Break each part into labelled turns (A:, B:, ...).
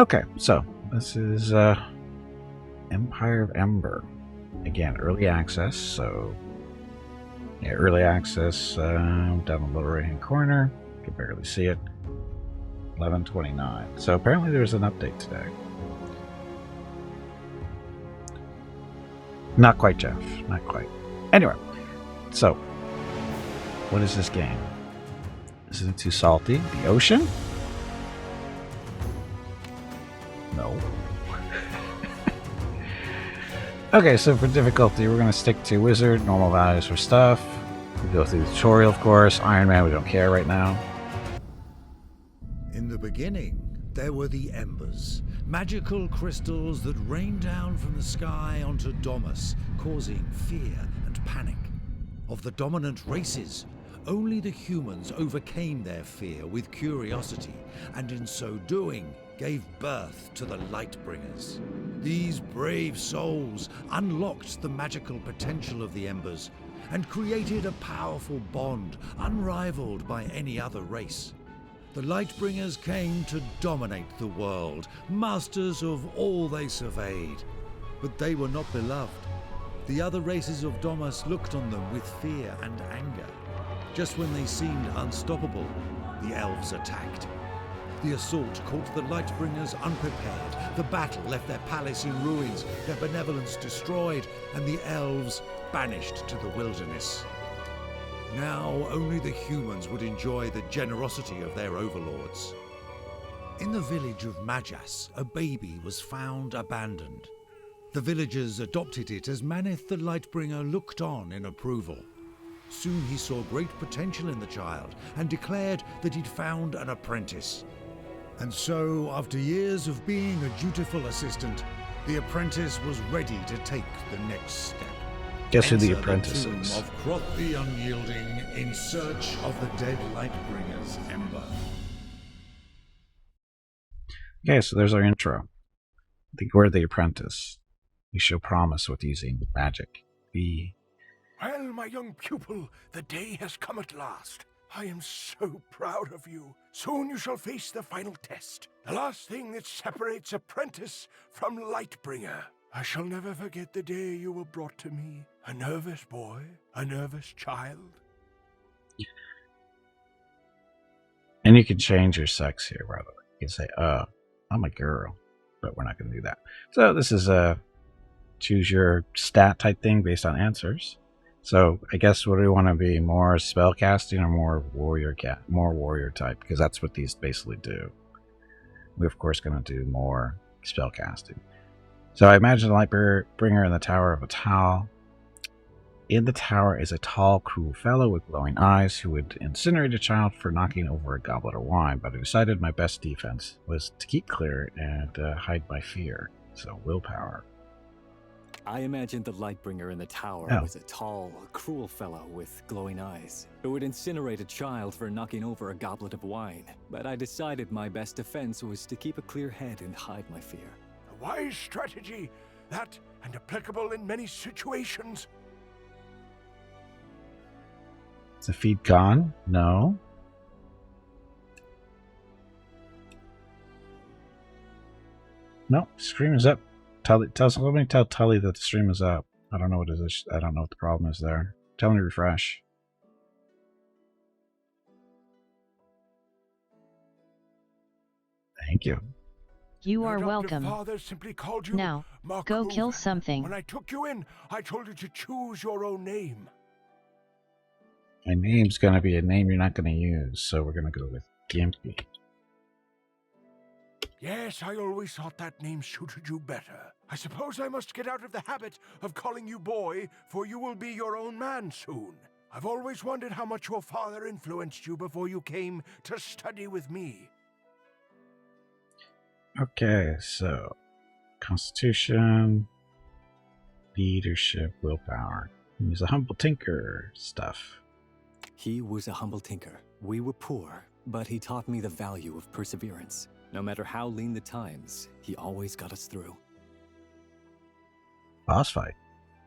A: Okay, so this is Empire of Ember. Again, early access, so yeah, early access down the lower right hand corner. You can barely see it. 11:29. So apparently there's an update today. Not quite, Jeff. Not quite. Anyway, so what is this game? Isn't it too salty? The ocean? No. Okay, so for difficulty, we're going to stick to Wizard, normal values for stuff. We go through the tutorial, of course. Iron Man, we don't care right now.
B: In the beginning, there were the Embers, magical crystals that rained down from the sky onto Domus, causing fear and panic. Of the dominant races, only the humans overcame their fear with curiosity, and in so doing, gave birth to the Lightbringers. These brave souls unlocked the magical potential of the Embers and created a powerful bond unrivaled by any other race. The Lightbringers came to dominate the world, masters of all they surveyed. But they were not beloved. The other races of Domus looked on them with fear and anger. Just when they seemed unstoppable, the elves attacked. The assault caught the Lightbringers unprepared. The battle left their palace in ruins, their benevolence destroyed, and the elves banished to the wilderness. Now only the humans would enjoy the generosity of their overlords. In the village of Majas, a baby was found abandoned. The villagers adopted it as Maneth the Lightbringer looked on in approval. Soon he saw great potential in the child and declared that he'd found an apprentice. And so, after years of being a dutiful assistant, the apprentice was ready to take the next step.
A: Guess who the
B: Enter
A: apprentice
B: tomb
A: is?
B: of Kroth the Unyielding in search of the dead Lightbringer's Ember.
A: Okay, so there's our intro. I think we're the apprentice. We show promise with using magic.
C: Well, my young pupil, the day has come at last. I am so proud of you. Soon you shall face the final test. The last thing that separates apprentice from Lightbringer. I shall never forget the day you were brought to me. A nervous boy, a nervous child.
A: And you can change your sex here, by the way. You can say, I'm a girl. But we're not going to do that. So this is a choose your stat type thing based on answers. So I guess what do we want to be? More spell casting or more warrior more warrior type? Because that's what these basically do. We're of course going to do more spell casting. So I imagine the Lightbringer in the Tower of a Towel. In the tower is a tall, cruel fellow with glowing eyes who would incinerate a child for knocking over a goblet of wine, but I decided my best defense was to keep clear and hide my fear. So willpower.
D: I imagined the Lightbringer in the tower was a tall, cruel fellow with glowing eyes, who would incinerate a child for knocking over a goblet of wine, but I decided my best defense was to keep a clear head and hide my fear.
C: A wise strategy, that and applicable in many situations.
A: Is the feed gone? No. No, stream is up. Let me tell Tully that the stream is up. I don't know what it is. I don't know what the problem is there. Tell me to refresh. Thank you.
E: You
C: Your
E: are
C: adoptive
E: welcome.
C: Father simply called you
E: Now, go
C: Mark
E: kill
C: Ruven.
E: something.
C: When I took you in, I told you to choose your own name.
A: My name's going to be a name you're not going to use, so we're going to go with Gimpy.
C: Yes, I always thought that name suited you better. I suppose I must get out of the habit of calling you boy, for you will be your own man soon. I've always wondered how much your father influenced you before you came to study with me.
A: Okay, so Constitution, Leadership, Willpower. He's a humble tinker stuff.
D: He was a humble tinker. We were poor, but he taught me the value of perseverance. No matter how lean the times, he always got us through.
A: Boss fight.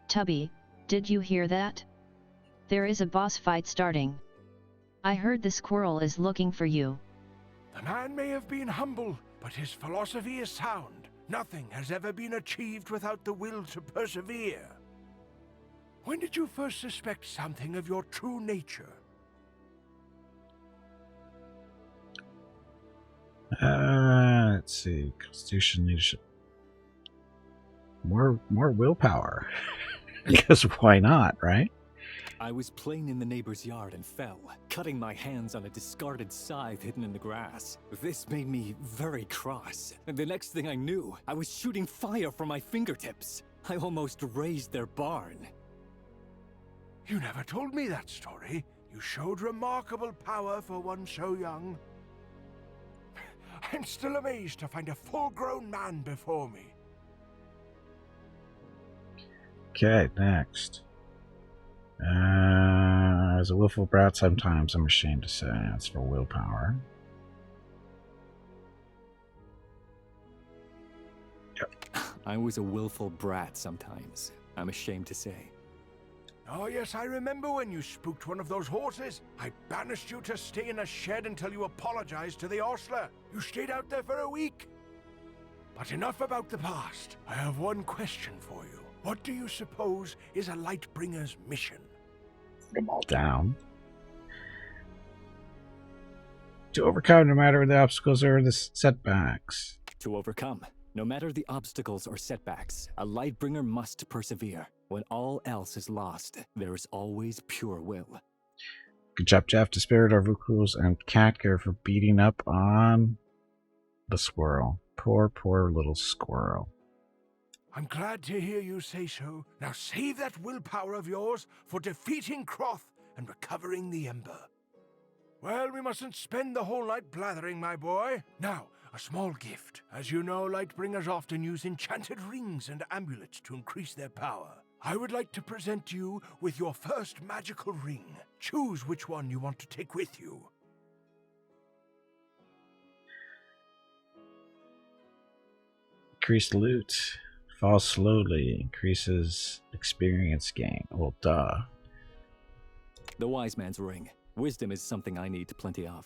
E: Tubby, did you hear that? There is a boss fight starting. I heard the squirrel is looking for you.
C: The man may have been humble, but his philosophy is sound. Nothing has ever been achieved without the will to persevere. When did you first suspect something of your true nature?
A: Let's see. Constitution, leadership. More willpower. Because why not, right?
D: I was playing in the neighbor's yard and fell, cutting my hands on a discarded scythe hidden in the grass. This made me very cross, and the next thing I knew, I was shooting fire from my fingertips. I almost razed their barn.
C: You never told me that story. You showed remarkable power for one so young. I'm still amazed to find a full-grown man before me.
A: Okay, next. As a willful brat, sometimes I'm ashamed to say that's for willpower.
D: I was a willful brat sometimes, I'm ashamed to say.
C: Oh yes, I remember when you spooked one of those horses. I banished you to stay in a shed until you apologized to the ostler. You stayed out there for a week. But enough about the past. I have one question for you. What do you suppose is a Lightbringer's mission?
A: Put them all down. To overcome no matter the obstacles or the setbacks.
D: To overcome, no matter the obstacles or setbacks, a Lightbringer must persevere. When all else is lost, there is always pure will.
A: Good job, Jeff, to Spirit, Arvukuls, and Katker for beating up on the squirrel. Poor little squirrel.
C: I'm glad to hear you say so. Now save that willpower of yours for defeating Croth and recovering the Ember. Well, we mustn't spend the whole night blathering, my boy. Now, a small gift. As you know, Lightbringers often use enchanted rings and amulets to increase their power. I would like to present you with your first magical ring. Choose which one you want to take with you.
A: Increased loot. Falls slowly. Increases experience gain. Well, duh.
D: The wise man's ring. Wisdom is something I need plenty of.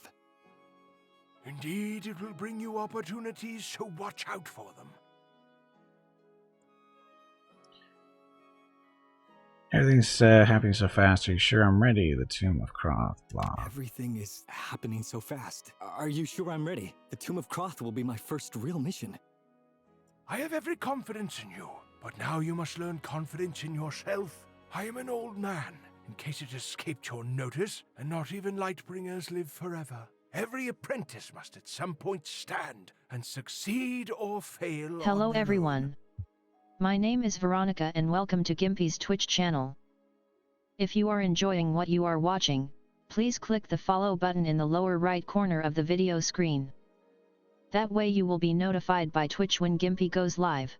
C: Indeed, it will bring you opportunities, so watch out for them.
A: Everything's happening so fast. Are you sure I'm ready? The Tomb of Croth. Blah.
D: Everything is happening so fast. Are you sure I'm ready? The Tomb of Croth will be my first real mission.
C: I have every confidence in you, but now you must learn confidence in yourself. I am an old man, in case it escaped your notice, and not even Lightbringers live forever. Every apprentice must at some point stand and succeed or fail.
E: Hello
C: on their
E: everyone.
C: own.
E: My name is Veronica and welcome to Gimpy's Twitch channel. If you are enjoying what you are watching, please click the follow button in the lower right corner of the video screen. That way you will be notified by Twitch when Gimpy goes live.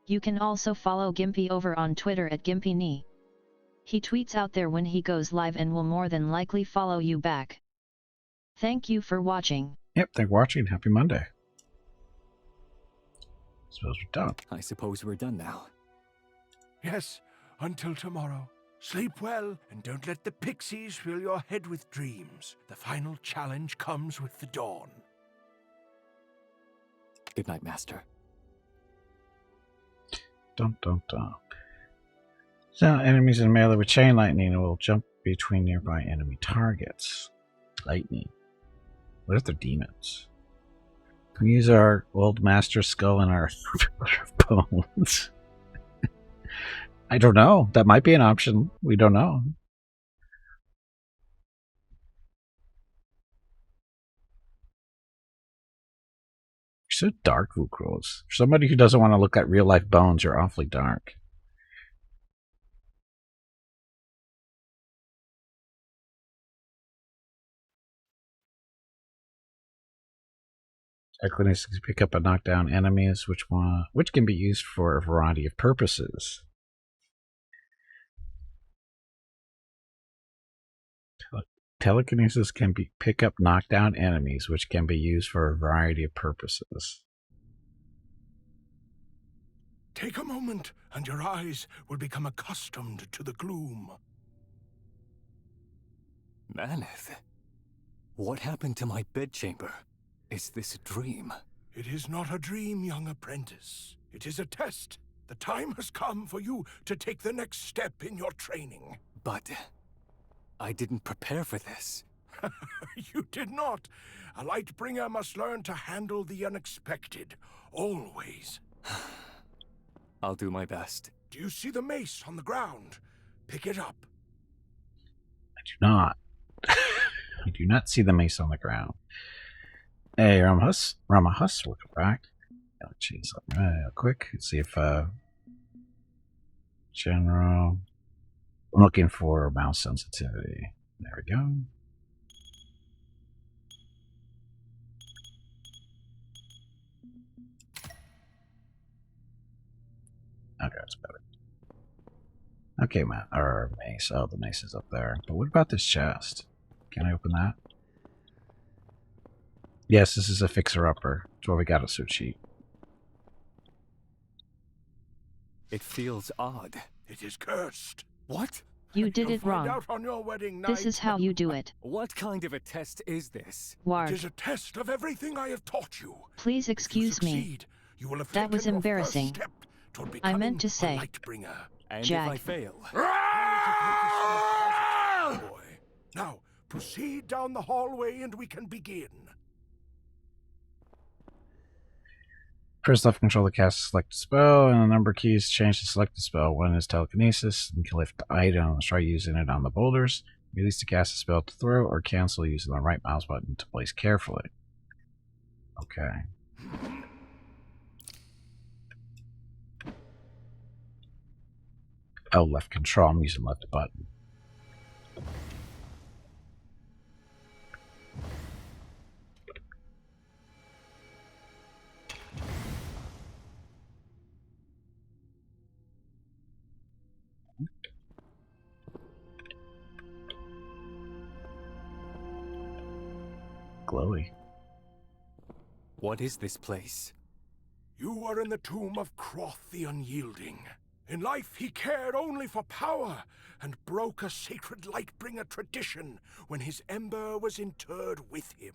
E: You can also follow Gimpy over on Twitter at GimpyKnee. He tweets out there when he goes live and will more than likely follow you back. Thank you for watching.
A: Yep, thanks for watching. Happy Monday. Suppose we're done.
D: I suppose we're done now.
C: Yes, until tomorrow. Sleep well, and don't let the pixies fill your head with dreams. The final challenge comes with the dawn.
D: Good night, Master.
A: Dun dun dun. So, enemies in melee with chain lightning will jump between nearby enemy targets. Lightning. What if they're demons? Can we use our old master skull and our bones? I don't know. That might be an option. We don't know. You're so dark, Vukros. For somebody who doesn't want to look at real life bones, you're awfully dark. Telekinesis can pick up and knock down enemies, which can be used for a variety of purposes. Telekinesis can pick up knock down enemies, which can be used for a variety of purposes.
C: Take a moment, and your eyes will become accustomed to the gloom.
D: Maneth, what happened to my bedchamber? Is this a dream?
C: It is not a dream, young apprentice. It is a test. The time has come for you to take the next step in your training.
D: But I didn't prepare for this.
C: You did not. A Lightbringer must learn to handle the unexpected. Always.
D: I'll do my best.
C: Do you see the mace on the ground? Pick it up.
A: I do not. I do not see the mace on the ground. Hey, Ramahus, welcome back. I'll change something real quick. Let's see if general. I'm looking for mouse sensitivity. There we go. Okay, that's better. Okay, Matt, or mace. Oh, the mace is up there. But what about this chest? Can I open that? Yes, this is a fixer-upper. That's why we got a suit sheet.
D: It feels odd.
C: It is cursed.
D: What?
E: You did
C: You'll
E: it
C: find
E: wrong.
C: out on your wedding night.
E: This is how you do it.
D: What kind of a test is this?
C: It
E: Ward,
C: is a test of everything I have taught you.
E: please
C: If you
E: excuse me.
C: succeed, you will have
E: That was
C: taken your first
E: embarrassing.
C: step toward
E: I meant
C: becoming
E: to say,
C: a Lightbringer.
D: And
E: Jag.
D: if I fail?
C: Boy. Now, proceed down the hallway and we can begin.
A: First left control to cast a selected spell, and the number keys change to select the spell. One is telekinesis, and you can lift the items. Try using it on the boulders. Release to cast a spell to throw, or cancel using the right mouse button to place carefully. Okay. Oh, left control. I'm using left button. Glowy.
D: What is this place?
C: You are in the tomb of Croth the Unyielding. In life, he cared only for power and broke a sacred Lightbringer tradition when his Ember was interred with him.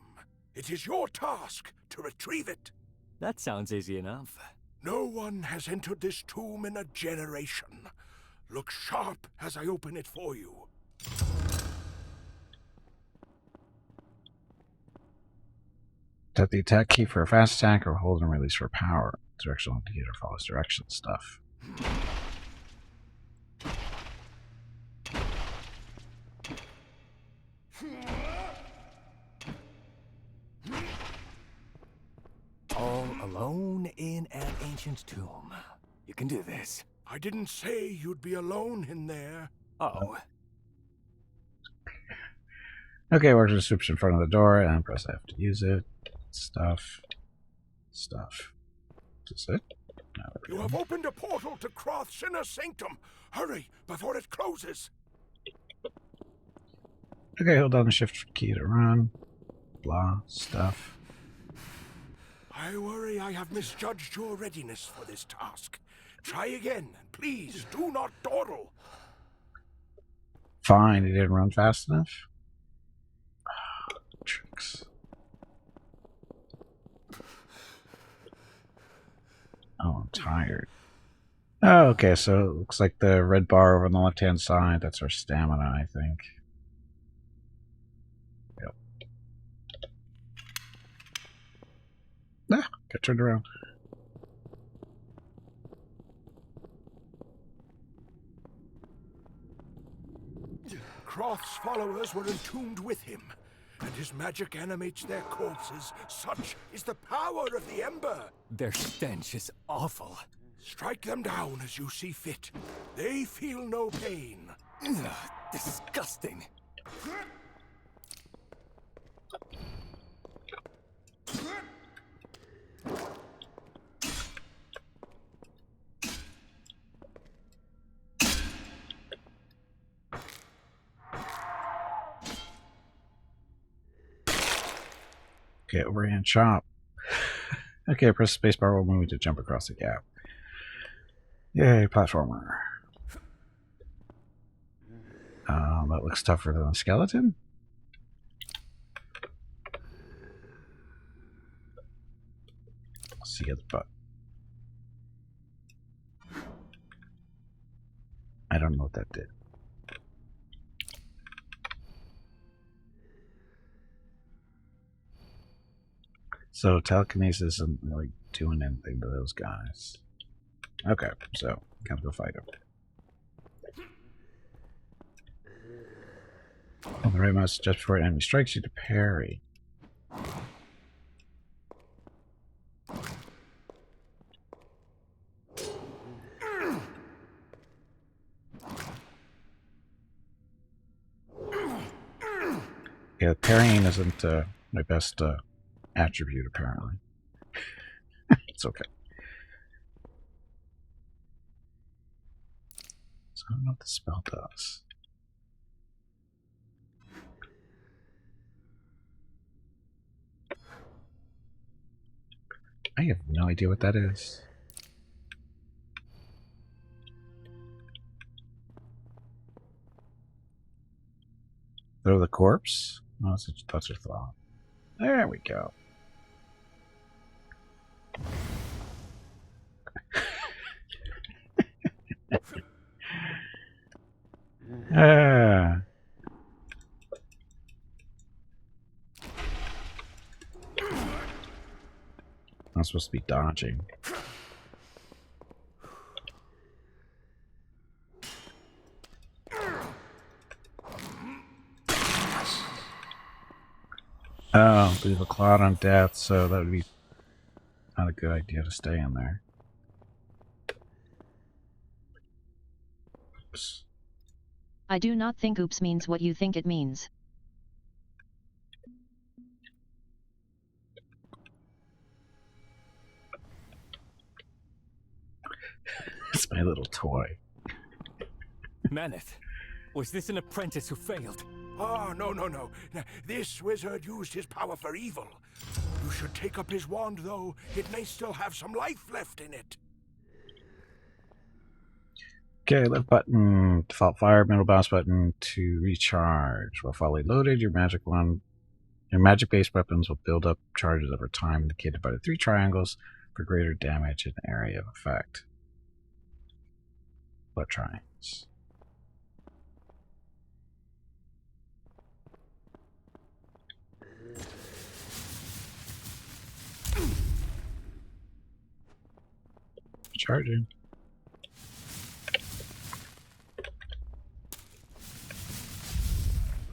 C: It is your task to retrieve it.
D: That sounds easy enough.
C: No one has entered this tomb in a generation. Look sharp as I open it for you.
A: Tap the attack key for a fast attack, or hold and release for power. Directional indicator follows direction stuff.
D: All alone in an ancient tomb. You can do this.
C: I didn't say you'd be alone in there.
D: Oh,
A: Okay, work the switch in front of the door and press F to use it. Stuff. Is this it? No, there we
C: You
A: go.
C: have opened a portal to Croth's inner sanctum. Hurry, before it closes.
A: Okay, hold down the shift key to run. Blah, stuff.
C: I worry I have misjudged your readiness for this task. Try again. Please, do not dawdle.
A: Fine, it didn't run fast enough. Tricks. Oh, I'm tired. Oh, okay, so it looks like the red bar over on the left-hand side, that's our stamina, I think. Yep. Ah, got turned around.
C: Croth's followers were entombed with him, and his magic animates their corpses. Such is the power of the Ember.
D: their stench is awful.
C: Strike them down as you see fit. They feel no pain.
D: Ugh, disgusting.
A: Okay, overhand chop. Okay, press spacebar while moving to jump across the gap. Yay, platformer. That looks tougher than a skeleton. What's the other button? I don't know what that did. So telekinesis isn't really doing anything to those guys. Okay, so gotta go fight them. On the right mouse just before an enemy strikes you to parry. Yeah, parrying isn't my best attribute, apparently. It's okay. So I don't know what the spell does. I have no idea what that is. Throw the corpse? Oh, that's your thought. There we go. Ah. I'm supposed to be dodging. Oh, leave a cloud on death, so that would be not a good idea to stay in there. Oops.
E: I do not think oops means what you think it means.
A: It's my little toy.
D: Maneth, was this an apprentice who failed?
C: Oh, no. This wizard used his power for evil. You should take up his wand, though. It may still have some life left in it.
A: Okay, left button, default fire, middle mouse button to recharge. While fully loaded, your magic-based weapons will build up charges over time, indicated by the 3 triangles for greater damage and area of effect. What triangles? Charging.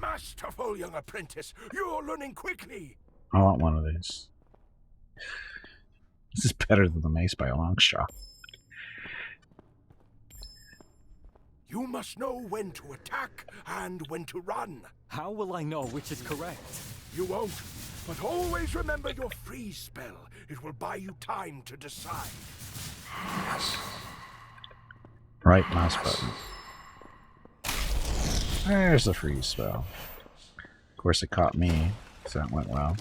C: Masterful, young apprentice. You're learning quickly.
A: I want one of these. This is better than the mace by a long shot.
C: You must know when to attack and when to run.
D: How will I know which is correct?
C: You won't, but always remember your freeze spell. It will buy you time to decide.
A: Right mouse button. There's the freeze spell. Of course it caught me, so that went well.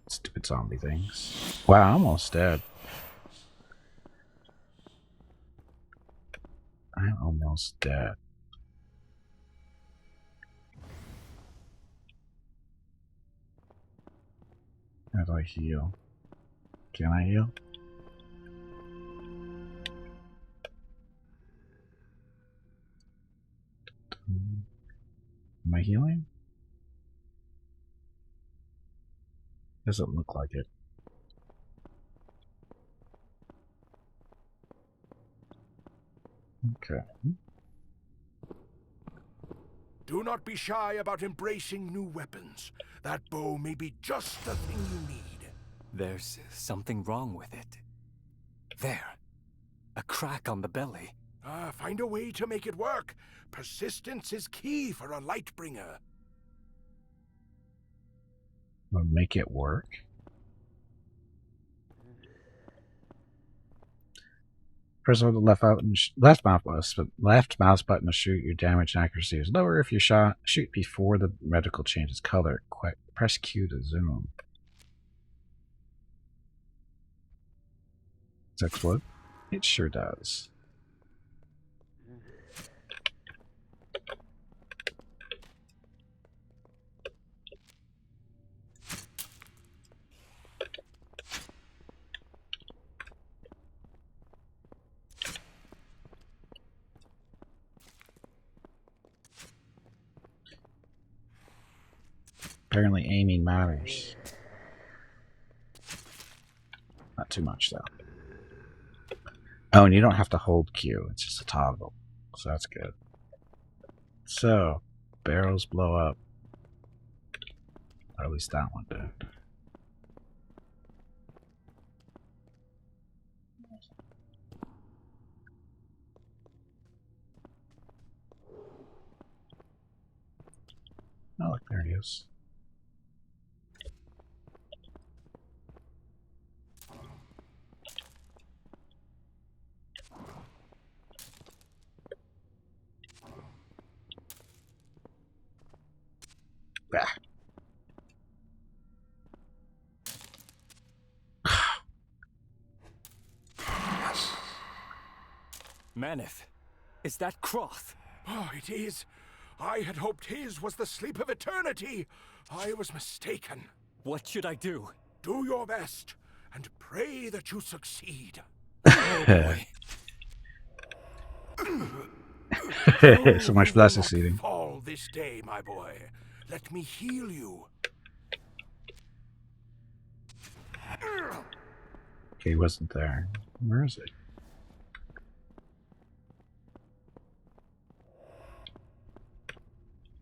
A: Stupid zombie things. Wow, I'm almost dead. I'm almost dead. How do I heal? Can I heal? Am I healing? Doesn't look like it. Okay.
C: Do not be shy about embracing new weapons. That bow may be just the thing you need.
D: There's something wrong with it. There. A crack on the belly.
C: Find a way to make it work. Persistence is key for a Lightbringer.
A: Will make it work? Press on the left mouse button to shoot. Your damage and accuracy is lower if you shoot before the reticle changes color. Press Q to zoom. Does that explode? It sure does. Apparently aiming matters. Not too much, though. Oh, and you don't have to hold Q. It's just a toggle. So that's good. So, barrels blow up. Or at least that one did. Oh, look, there he is. Bah.
D: Maneth, is that Croth?
C: Oh, it is. I had hoped his was the sleep of eternity. I was mistaken.
D: What should I do?
C: Do your best, and pray that you succeed.
D: Oh boy.
A: So much for that succeeding.
C: Fall this day, my boy. Let me heal you.
A: Okay, he wasn't there. Where is it?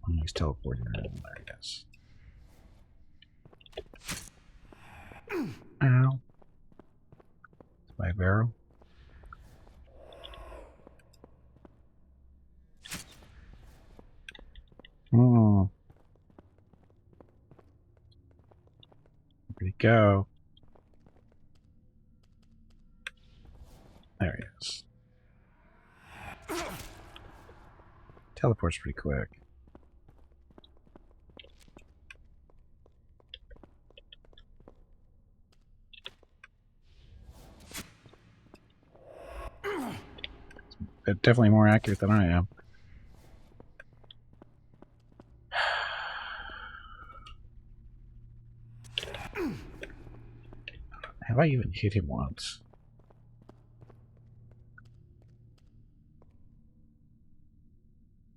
A: Oh, he's teleporting around. There he is. Ow. My barrel. Oh. Where'd he go? There he is. Teleport's pretty quick. Definitely more accurate than I am. Have I even hit him once?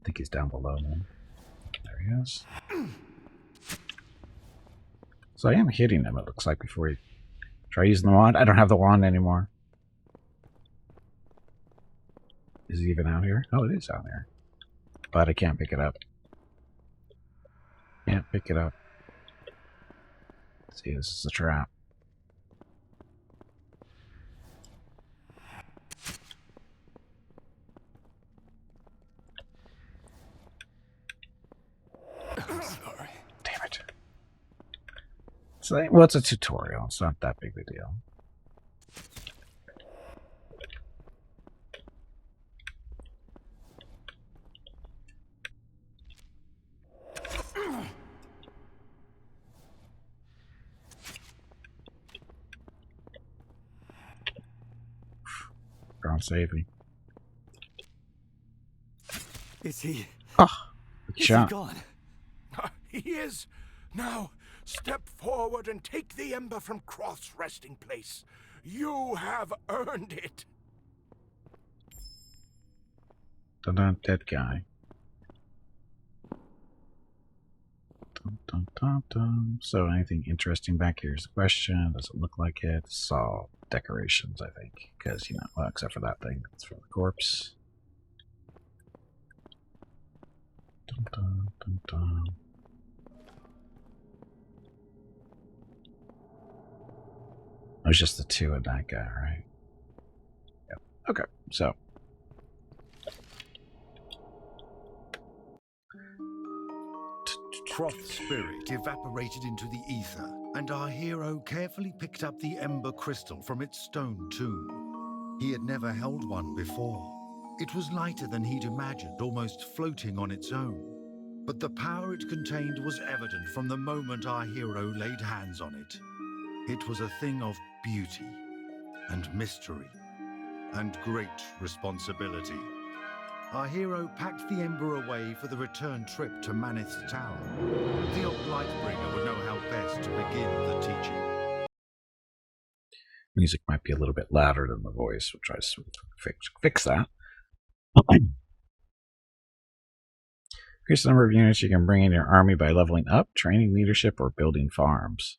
A: I think he's down below me. There he is. So I am hitting him, it looks like, before he... Try using the wand? I don't have the wand anymore. Is he even out here? Oh, it is out there. But I can't pick it up. Can't pick it up. See, this is a trap.
D: Sorry.
A: Damn it. So, well, it's a tutorial. It's not that big of a deal. Ground saving.
D: Is he?
A: Oh, good
D: Is
A: shot.
D: he gone?
C: He is. Now, step forward and take the ember from Croth's resting place. You have earned it.
A: Dun-dun, dead guy. Dun, dun, dun, dun. So, anything interesting back here is the question. Does it look like it? It's all decorations, I think. Because, you know, well, except for that thing. It's for the corpse. Dun, dun, dun, dun. It was just the two of that guy, right? Yep. Okay, so.
B: Croth's spirit evaporated into the ether, and our hero carefully picked up the ember crystal from its stone tomb. He had never held one before. It was lighter than he'd imagined, almost floating on its own. But the power it contained was evident from the moment our hero laid hands on it. It was a thing of beauty and mystery and great responsibility. Our hero packed the ember away for the return trip to Maneth's tower. The old Lightbringer would know how best to begin the teaching.
A: Music might be a little bit louder than the voice. We'll try to fix that. Increase the number of units you can bring in your army by leveling up, training leadership, or building farms.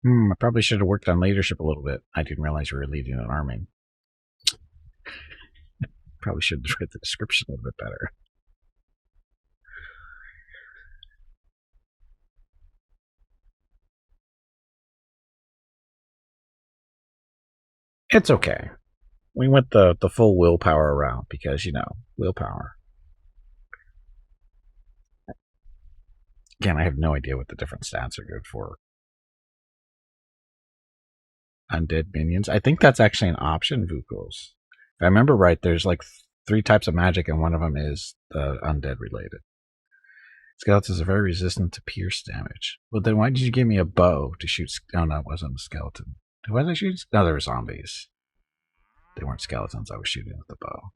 A: I probably should have worked on leadership a little bit. I didn't realize you were leading an army. Probably should have read the description a little bit better. It's okay. We went the full willpower route because, willpower. Again, I have no idea what the different stats are good for. Undead minions. I think that's actually an option, Vukos. If I remember right, there's like 3 types of magic, and one of them is the undead related. Skeletons are very resistant to pierce damage. Well, then why did you give me a bow to shoot? Oh, no, it wasn't a skeleton. Who was I shooting? No, they were zombies. They weren't skeletons. I was shooting with the bow.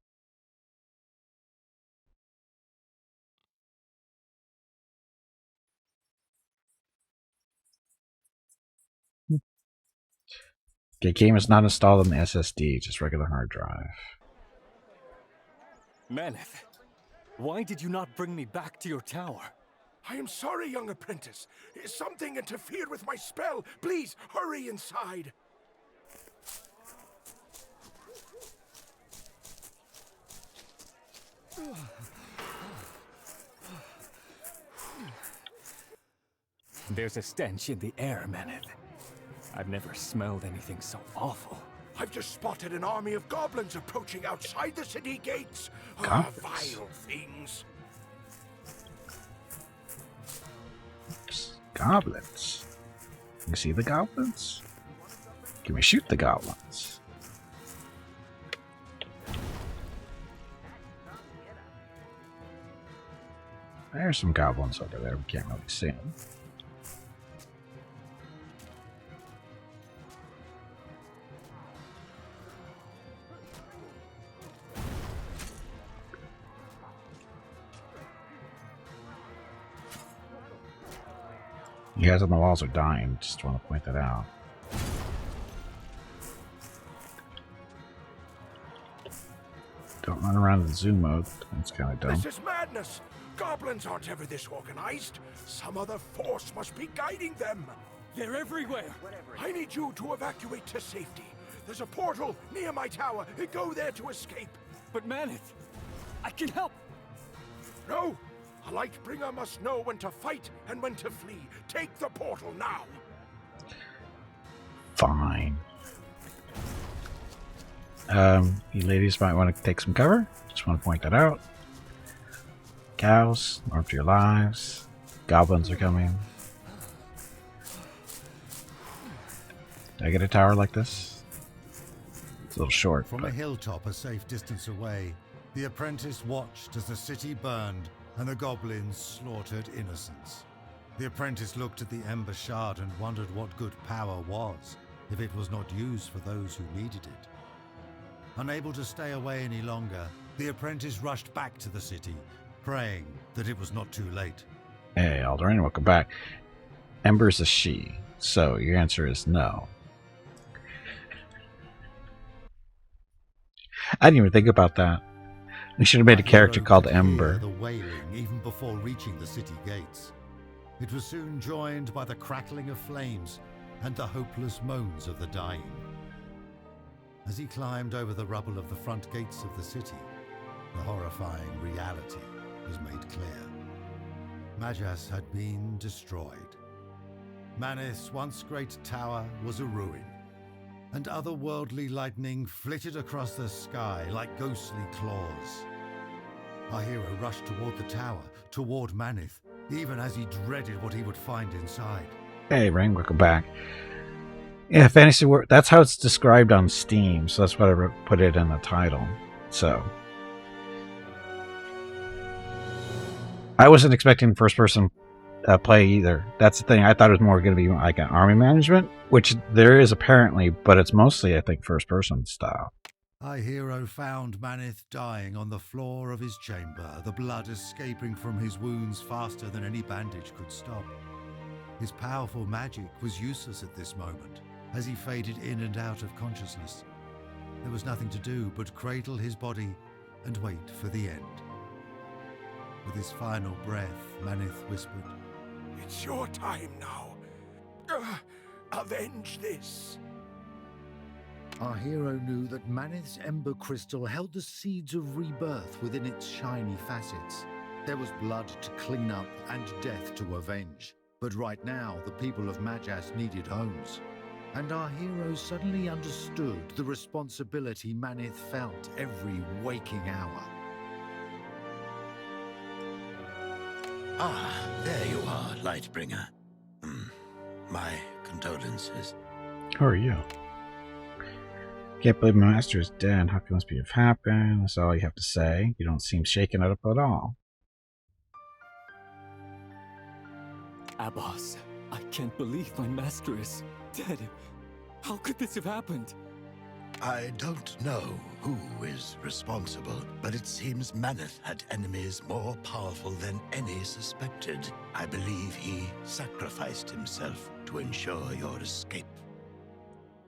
A: The game is not installed on the SSD, just regular hard drive.
D: Maneth, why did you not bring me back to your tower?
C: I am sorry, young apprentice. Something interfered with my spell. Please, hurry inside.
D: There's a stench in the air, Maneth. I've never smelled anything so awful.
C: I've just spotted an army of goblins approaching outside the city gates.
A: Goblins?
C: Vile things.
A: Goblins. You see the goblins? Can we shoot the goblins? There's some goblins over there. We can't really see them. You guys on the walls are dying. Just want to point that out. Don't run around in zoom mode. That's kind of dumb.
C: This is madness. Goblins aren't ever this organized. Some other force must be guiding them.
D: They're everywhere!
C: I need you to evacuate to safety. There's a portal near my tower. Go there to escape.
D: But Maneth, I can help!
C: No! A Lightbringer must know when to fight and when to flee. Take the portal now!
A: Fine. You ladies might want to take some cover. Just want to point that out. Cows, arm for your lives. Goblins are coming. Did I get a tower like this? It's a little short.
B: From a hilltop a safe distance away, the apprentice watched as the city burned and the goblins slaughtered innocents. The apprentice looked at the Ember shard and wondered what good power was, if it was not used for those who needed it. Unable to stay away any longer, the apprentice rushed back to the city, praying that it was not too late.
A: Hey, Alderaan, welcome back. Ember's a she, so your answer is no. I didn't even think about that. We should have made a character called Ember.
B: The wailing even before reaching the city gates. It was soon joined by the crackling of flames and the hopeless moans of the dying. As he climbed over the rubble of the front gates of the city, the horrifying reality was made clear. Majas had been destroyed. Maneth's once great tower was a ruin, and otherworldly lightning flitted across the sky like ghostly claws. Our hero rushed toward the tower, toward Maneth, even as he dreaded what he would find inside.
A: Hey, Rain, welcome back. Yeah, fantasy world. That's how it's described on Steam, so that's what I put it in the title. So, I wasn't expecting first-person play either. That's the thing. I thought it was more going to be like an army management, which there is apparently, but it's mostly, I think, first-person style.
B: Our hero found Maneth dying on the floor of his chamber, the blood escaping from his wounds faster than any bandage could stop. His powerful magic was useless at this moment, as he faded in and out of consciousness. There was nothing to do but cradle his body and wait for the end. With his final breath, Maneth whispered,
C: It's your time now. Avenge this.
B: Our hero knew that Maneth's Ember crystal held the seeds of rebirth within its shiny facets. There was blood to clean up and death to avenge. But right now, the people of Majas needed homes. And our hero suddenly understood the responsibility Maneth felt every waking hour.
F: Ah, there you are, Lightbringer. My condolences.
A: Who are you? Can't believe my master is dead. How can this be have happened? That's all you have to say. You don't seem shaken up at all.
D: Abbas, I can't believe my master is dead. How could this have happened?
F: I don't know who is responsible, but it seems Maneth had enemies more powerful than any suspected. I believe he sacrificed himself to ensure your escape.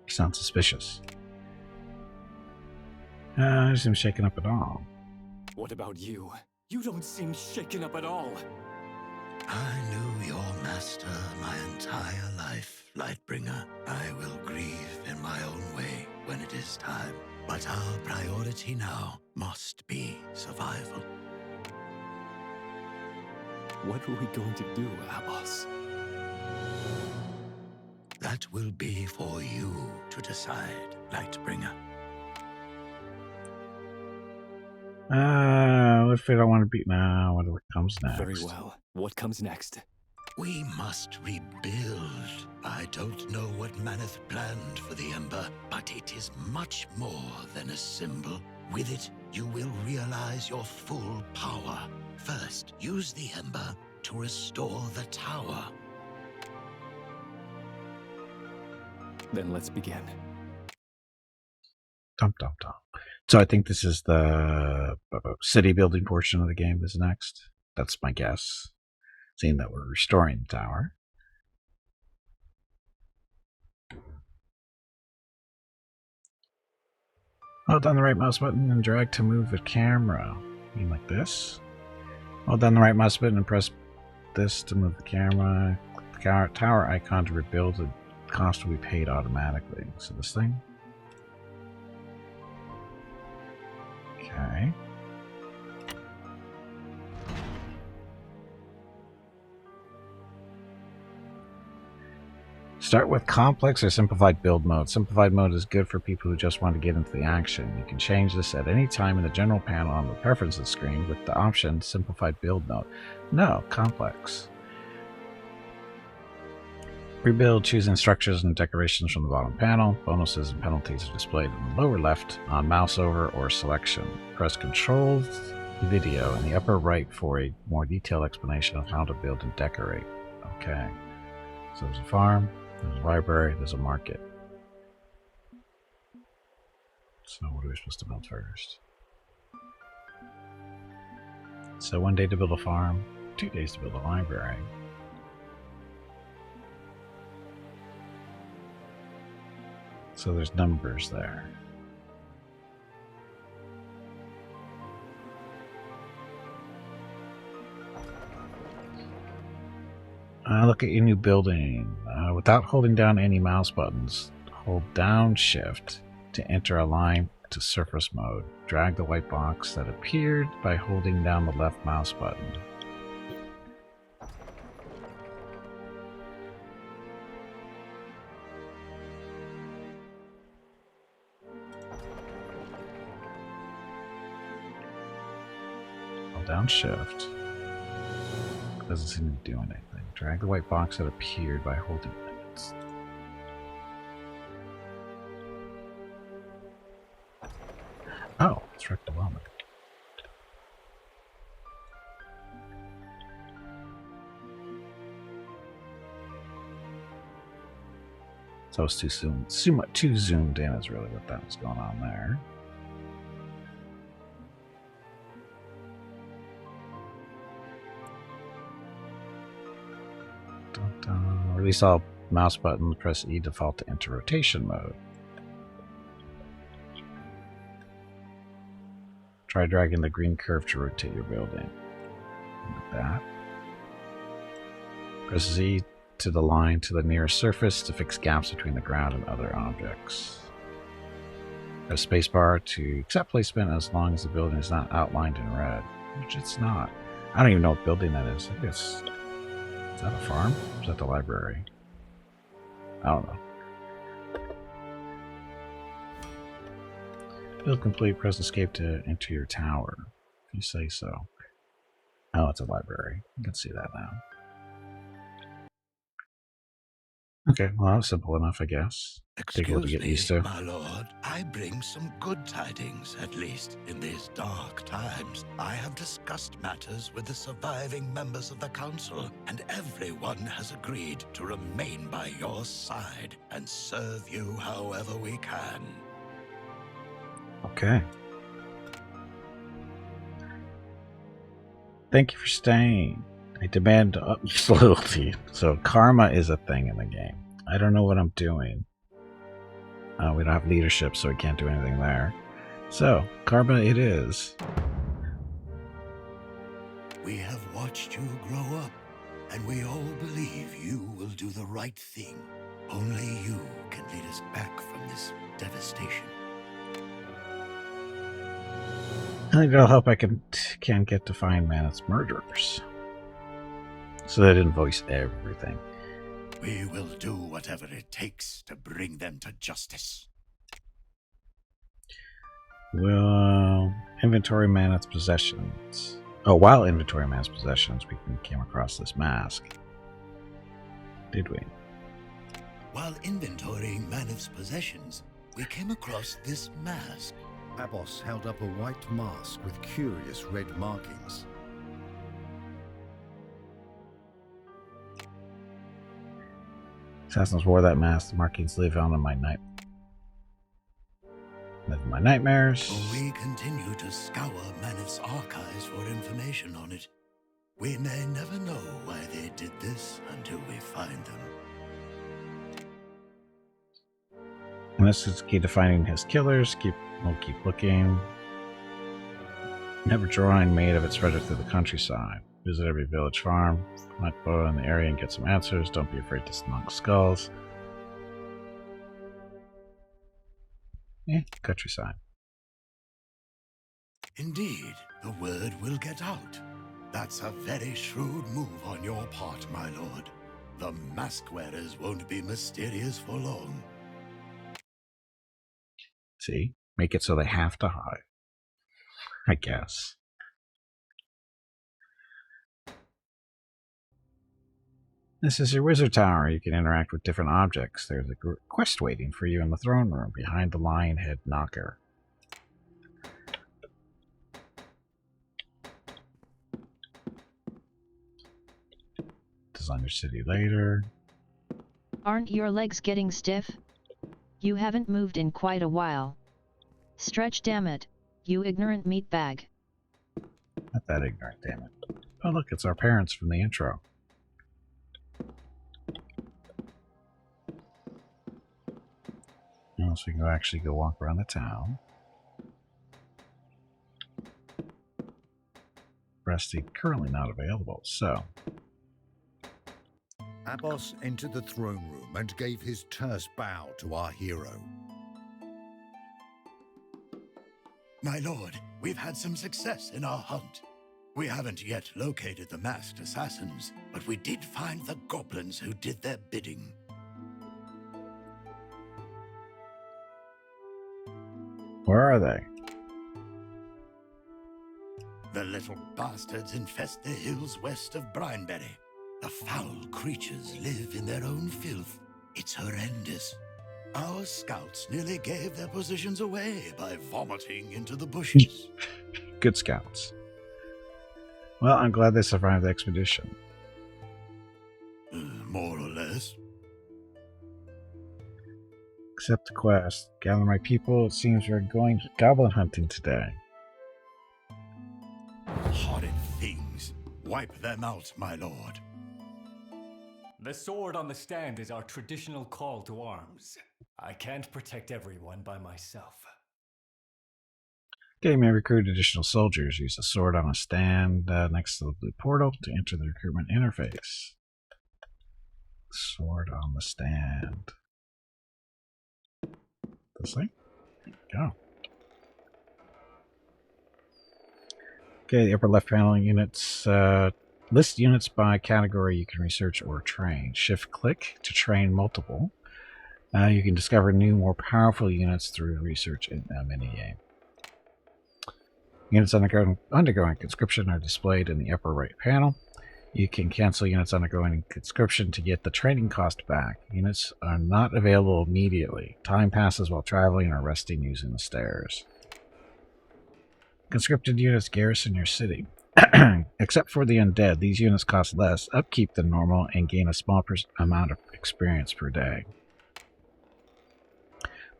A: You sound suspicious. I don't seem shaken up at all.
D: What about you? You don't seem shaken up at all.
F: I knew your master my entire life, Lightbringer. I will grieve in my own way when it is time. But our priority now must be survival.
D: What are we going to do, Abbas?
F: That will be for you to decide, Lightbringer.
A: What if I don't want to beat now? What comes next?
D: Very well. What comes next?
F: We must rebuild. I don't know what Maneth planned for the Ember, but it is much more than a symbol. With it, you will realize your full power. First, use the Ember to restore the tower.
D: Then let's begin.
A: Dum dum dum. So I think this is the city building portion of the game is next. That's my guess. Seeing that we're restoring the tower. Hold down the right mouse button and drag to move the camera. You mean like this? Hold down the right mouse button and press this to move the camera. Click the tower icon to rebuild. The cost will be paid automatically. So this thing. Okay. Start with complex or simplified build mode. Simplified mode is good for people who just want to get into the action. You can change this at any time in the general panel on the preferences screen with the option simplified build mode. No, complex. Rebuild, choose instructions and decorations from the bottom panel. Bonuses and penalties are displayed in the lower left on mouse over or selection. Press Control Video in the upper right for a more detailed explanation of how to build and decorate. Okay. So there's a farm, there's a library, there's a market. So what are we supposed to build first? So 1 day to build a farm, 2 days to build a library. So there's numbers there. Look at your new building. Without holding down any mouse buttons, hold down Shift to enter a line to surface mode. Drag the white box that appeared by holding down the left mouse button. Hold down Shift. Doesn't seem to do anything. Drag the white box that appeared by holding it. Oh, it's wrecked a moment. So it's too soon. Too zoomed in is really what that was going on there. Release all mouse buttons, press E default to enter rotation mode. Try dragging the green curve to rotate your building. that. Press Z to the line to the nearest surface to fix gaps between the ground and other objects. Press spacebar to accept placement as long as the building is not outlined in red, which it's not. I don't even know what building that is. I think is that a farm? Or is that the library? I don't know. Build complete, press escape to enter your tower. If you say so. Oh, it's a library. You can see that now. Okay, well, that was simple enough, I guess. Take a little to get used to.
F: My lord, I bring some good tidings, at least in these dark times. I have discussed matters with the surviving members of the council, and everyone has agreed to remain by your side and serve you however we can.
A: Okay. Thank you for staying. I demand utmost loyalty. So karma is a thing in the game. I don't know what I'm doing. We don't have leadership, so we can't do anything there. So, karma it is.
F: We have watched you grow up, and we all believe you will do the right thing. Only you can lead us back from this devastation.
A: I think it'll help I can get to find Maneth's murderers. So they didn't voice everything.
F: We will do whatever it takes to bring them to justice.
A: Well, inventory Maneth's possessions. Oh, while inventory Maneth's possessions, we came across this mask. Did we?
F: While inventorying Maneth's possessions, we came across this mask.
B: Abbas held up a white mask with curious red markings.
A: Assassins wore that mask. The markings live on in my nightmares.
F: We continue to scour Maneth's archives for information on it. We may never know why they did this until we find them.
A: And this is key to finding his killers. We'll keep looking. Never drawing made of it spread through the countryside. Visit every village farm, hunt bow in the area and get some answers. Don't be afraid to knock skulls. Countryside.
F: Indeed, the word will get out. That's a very shrewd move on your part, my lord. The mask wearers won't be mysterious for long.
A: See? Make it so they have to hide. I guess. This is your wizard tower. You can interact with different objects. There's a quest waiting for you in the throne room behind the lion head knocker. Design your city later.
E: Aren't your legs getting stiff? You haven't moved in quite a while. Stretch, damn it, you ignorant meatbag.
A: Not that ignorant, damn it. Oh look, it's our parents from the intro. So we can actually go walk around the town. Rusty currently not available, so.
B: Abbas entered the throne room and gave his terse bow to our hero.
F: My lord, we've had some success in our hunt. We haven't yet located the masked assassins, but we did find the goblins who did their bidding.
A: Where are they?
F: The little bastards infest the hills west of Brineberry. The foul creatures live in their own filth. It's horrendous. Our scouts nearly gave their positions away by vomiting into the bushes.
A: Good scouts. Well, I'm glad they survived the expedition.
F: More or less.
A: Accept the quest. Gather my people. It seems we're going goblin hunting today.
F: Horrid things. Wipe them out, my lord.
D: The sword on the stand is our traditional call to arms. I can't protect everyone by myself.
A: Okay, you may recruit additional soldiers. Use the sword on a stand next to the blue portal to enter the recruitment interface. Sword on the stand. This thing? There you go. Okay, the upper left panel units. List units by category you can research or train. Shift click to train multiple. You can discover new, more powerful units through research in a minigame. Units undergoing conscription are displayed in the upper right panel. You can cancel units undergoing conscription to get the training cost back. Units are not available immediately. Time passes while traveling or resting using the stairs. Conscripted units garrison your city. Except for the undead, these units cost less upkeep than normal and gain a small amount of experience per day.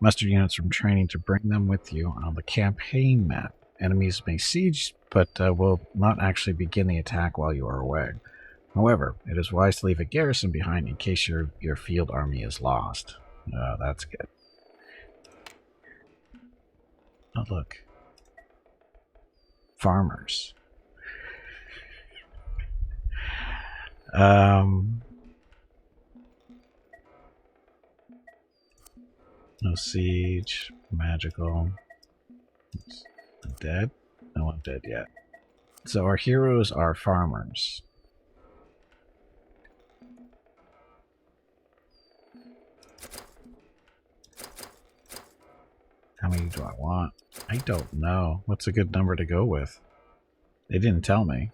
A: Muster units from training to bring them with you on the campaign map. Enemies may siege, but will not actually begin the attack while you are away. However, it is wise to leave a garrison behind in case your field army is lost. That's good. Oh, look. Farmers. No siege, magical. Dead? No one dead yet. So our heroes are farmers. How many do I want? I don't know. What's a good number to go with? They didn't tell me.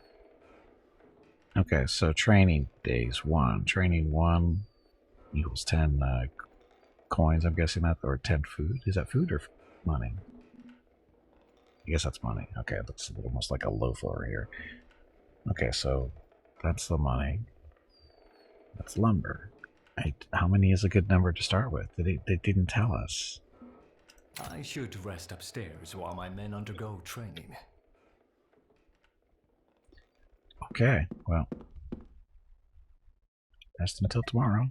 A: Okay, so training days 1. Training 1 equals 10 coins, I'm guessing that, or 10 food. Is that food or money? I guess that's money. Okay, it looks almost like a loaf over here. Okay, so that's the money. That's lumber. How many is a good number to start with? They didn't tell us.
D: I should rest upstairs while my men undergo training.
A: Okay, well, rest until tomorrow.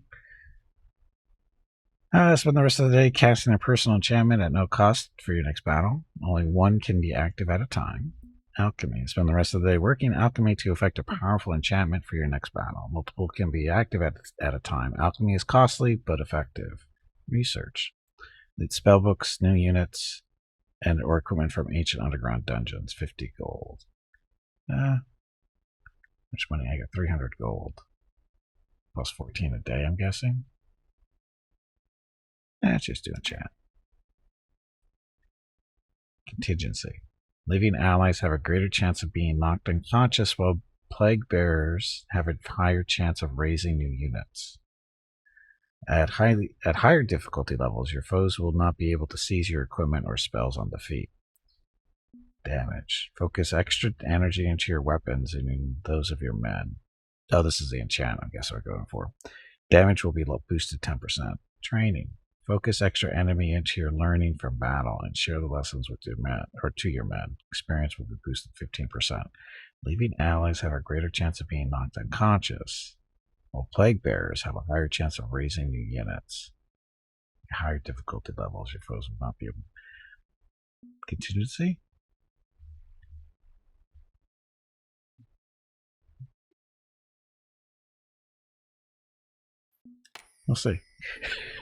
A: Spend the rest of the day casting a personal enchantment at no cost for your next battle. Only one can be active at a time. Alchemy. Spend the rest of the day working alchemy to effect a powerful enchantment for your next battle. Multiple can be active at a time. Alchemy is costly but effective. Research. Lead spellbooks, new units, and or equipment from ancient underground dungeons. 50 gold. Which money? I got 300 gold. Plus 14 a day, I'm guessing. Let's just do a chat. Contingency. Living allies have a greater chance of being knocked unconscious, while plague bearers have a higher chance of raising new units. At higher difficulty levels, your foes will not be able to seize your equipment or spells on defeat. Damage. Focus extra energy into your weapons and in those of your men. Oh, this is the enchant I guess we're going for. Damage will be boosted 10%. Training. Focus extra enemy into your learning from battle and share the lessons with your men or to your men. Experience will be boosted 15%. Leaving allies have a greater chance of being knocked unconscious, while plague bearers have a higher chance of raising new units. Higher difficulty levels, your foes will not be able. Contingency? We'll see.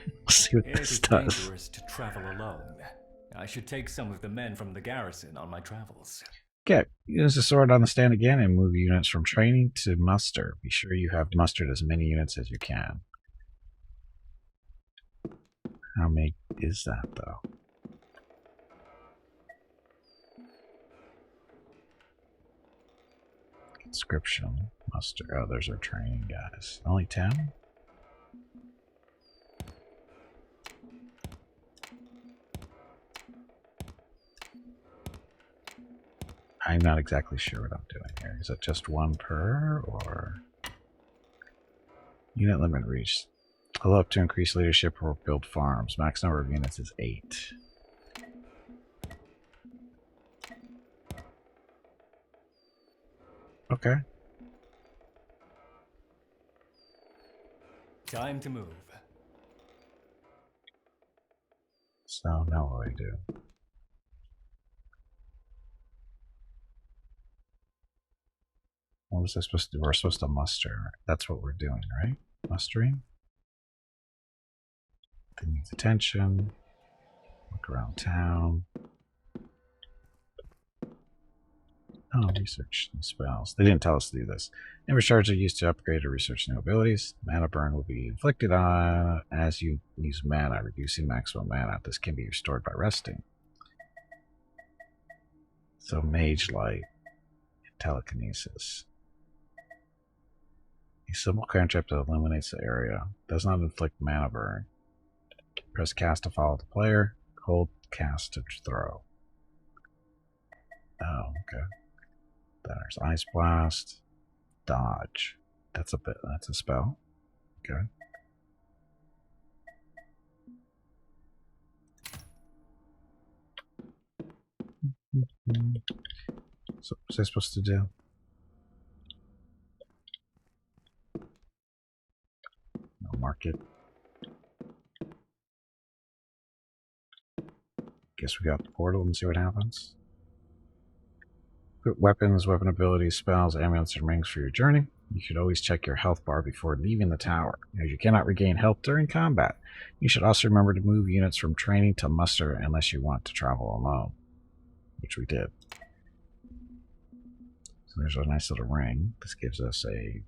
A: We'll see what this does.
D: It is dangerous to travel alone. I should take some of the men from the garrison on my travels.
A: Okay, use the sword on the stand again and move units from training to muster. Be sure you have mustered as many units as you can. How many is that, though? Conscription, muster. Oh, there's our training guys. Only 10? I'm not exactly sure what I'm doing here. Is it just one per, or unit limit reached? Allow up to increase leadership or build farms. Max number of units is 8. Okay.
D: Time to move.
A: So now what do I do? What was I supposed to do? We're supposed to muster. That's what we're doing, right? Mustering. They need attention. Look around town. Oh, research and spells. They didn't tell us to do this. Ember shards are used to upgrade or research new abilities. Mana burn will be inflicted on as you use mana, reducing maximum mana. This can be restored by resting. So Mage Light, Telekinesis. A simple cantrip that illuminates the area. Does not inflict mana burn. Press cast to follow the player. Hold cast to throw. Oh, okay. There's Ice Blast. Dodge. That's a spell. Okay. So what's I supposed to do? No, mark it. Guess we got the portal and see what happens. Equip weapons, weapon abilities, spells, amulets, and rings for your journey. You should always check your health bar before leaving the tower, as you cannot regain health during combat. You should also remember to move units from training to muster unless you want to travel alone, which we did. So there's a nice little ring. This gives us a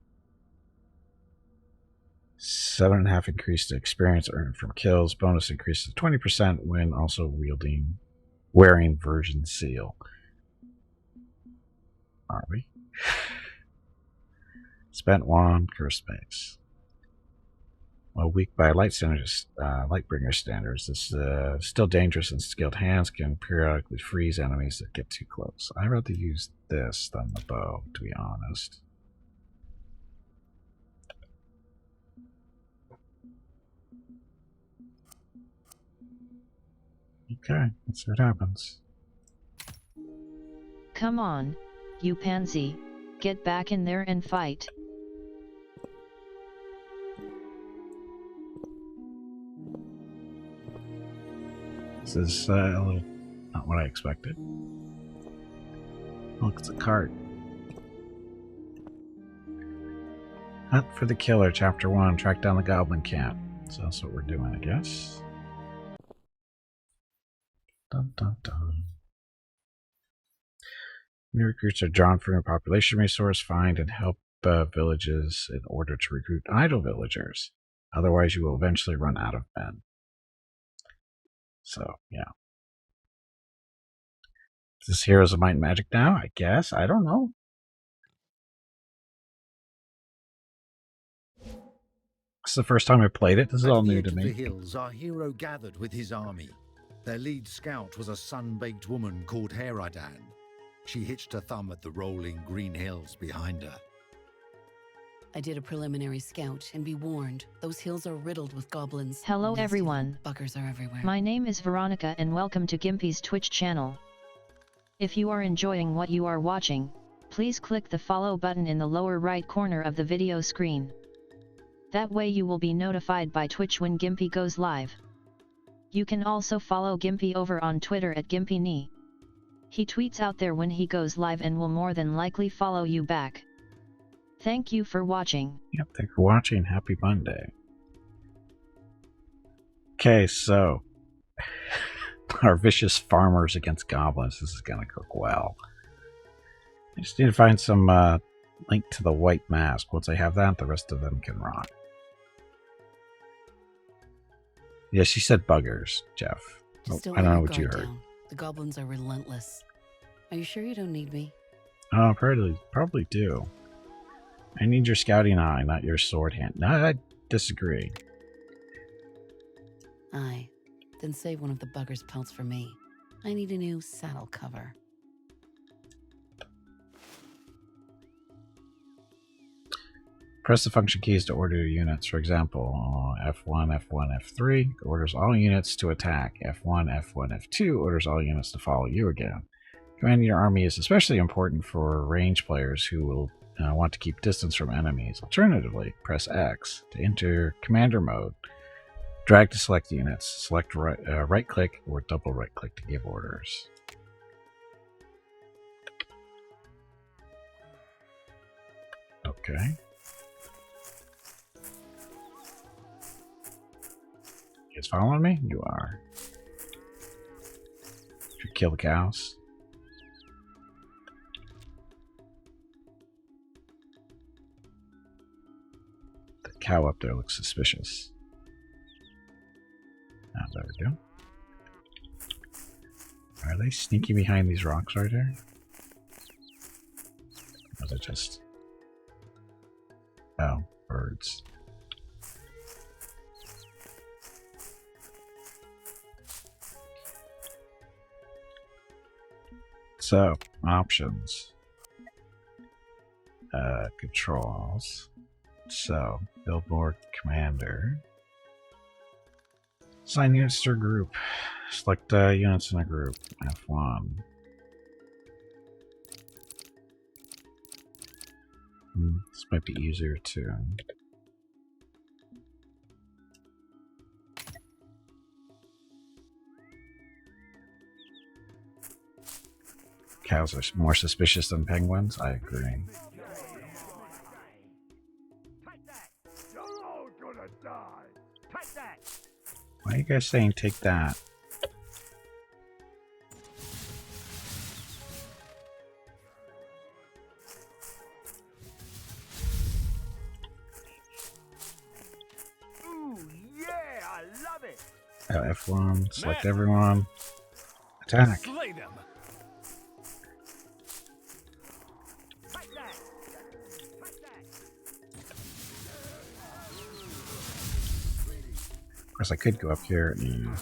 A: 7.5 increase to experience earned from kills. Bonus increase to 20% when also wearing Version Seal. Are we? Spent wand, cursed mace. While weak by Lightbringer standards, this still dangerous, and skilled hands can periodically freeze enemies that get too close. I'd rather use this than the bow, to be honest. Okay, let's see what happens.
E: Come on, you pansy, get back in there and fight.
A: This is a little not what I expected. Look, it's a cart. Hunt for the Killer, Chapter 1, track down the Goblin Camp. So that's what we're doing, I guess. Dun, dun, dun. New recruits are drawn from your population resource. Find and help villages in order to recruit idle villagers. Otherwise, you will eventually run out of men. So, yeah. Is this Heroes of Might and Magic now? I guess. I don't know. This is the first time I played it. This is all new to me.
B: At the hills, our hero gathered with his army. Their lead scout was a sun-baked woman called Heradan. She hitched her thumb at the rolling green hills behind her.
G: I did a preliminary scout, and be warned, those hills are riddled with goblins.
E: Hello everyone.
G: Buggers are everywhere.
E: My name is Veronica and welcome to Gimpy's Twitch channel. If you are enjoying what you are watching, please click the follow button in the lower right corner of the video screen. That way you will be notified by Twitch when Gimpy goes live. You can also follow Gimpy over on Twitter at GimpyKnee. He tweets out there when he goes live and will more than likely follow you back. Thank you for watching.
A: Yep, thanks for watching. Happy Monday. Okay, so our vicious farmers against goblins. This is gonna cook well. I just need to find some link to the white mask. Once I have that, the rest of them can rot. Yeah, she said buggers, Jeff.
G: Just
A: I don't know what you heard.
G: down. The goblins are relentless. Are you sure you don't need me?
A: Oh, probably do. I need your scouting eye, not your sword hand. No, I disagree.
G: Aye. Then save one of the buggers' pelts for me. I need a new saddle cover.
A: Press the function keys to order your units. For example, F1, F1, F3 orders all units to attack. F1, F1, F2 orders all units to follow you again. Commanding your army is especially important for range players who will want to keep distance from enemies. Alternatively, press X to enter commander mode. Drag to select units. Select right click or double right click to give orders. Okay. You guys following me? You are. Should kill the cows. The cow up there looks suspicious. Ah, there we go. Are they sneaky behind these rocks right here? Or is it just... Oh, birds. So, options. Controls. So, billboard commander. Assign units to a group. Select units in a group. F1. This might be easier too. Cows are more suspicious than penguins? I agree. Why are you guys saying take that?
C: Ooh, yeah, I love it.
A: F1, select everyone. Attack.
D: Slay them.
A: Of course, I could go up here and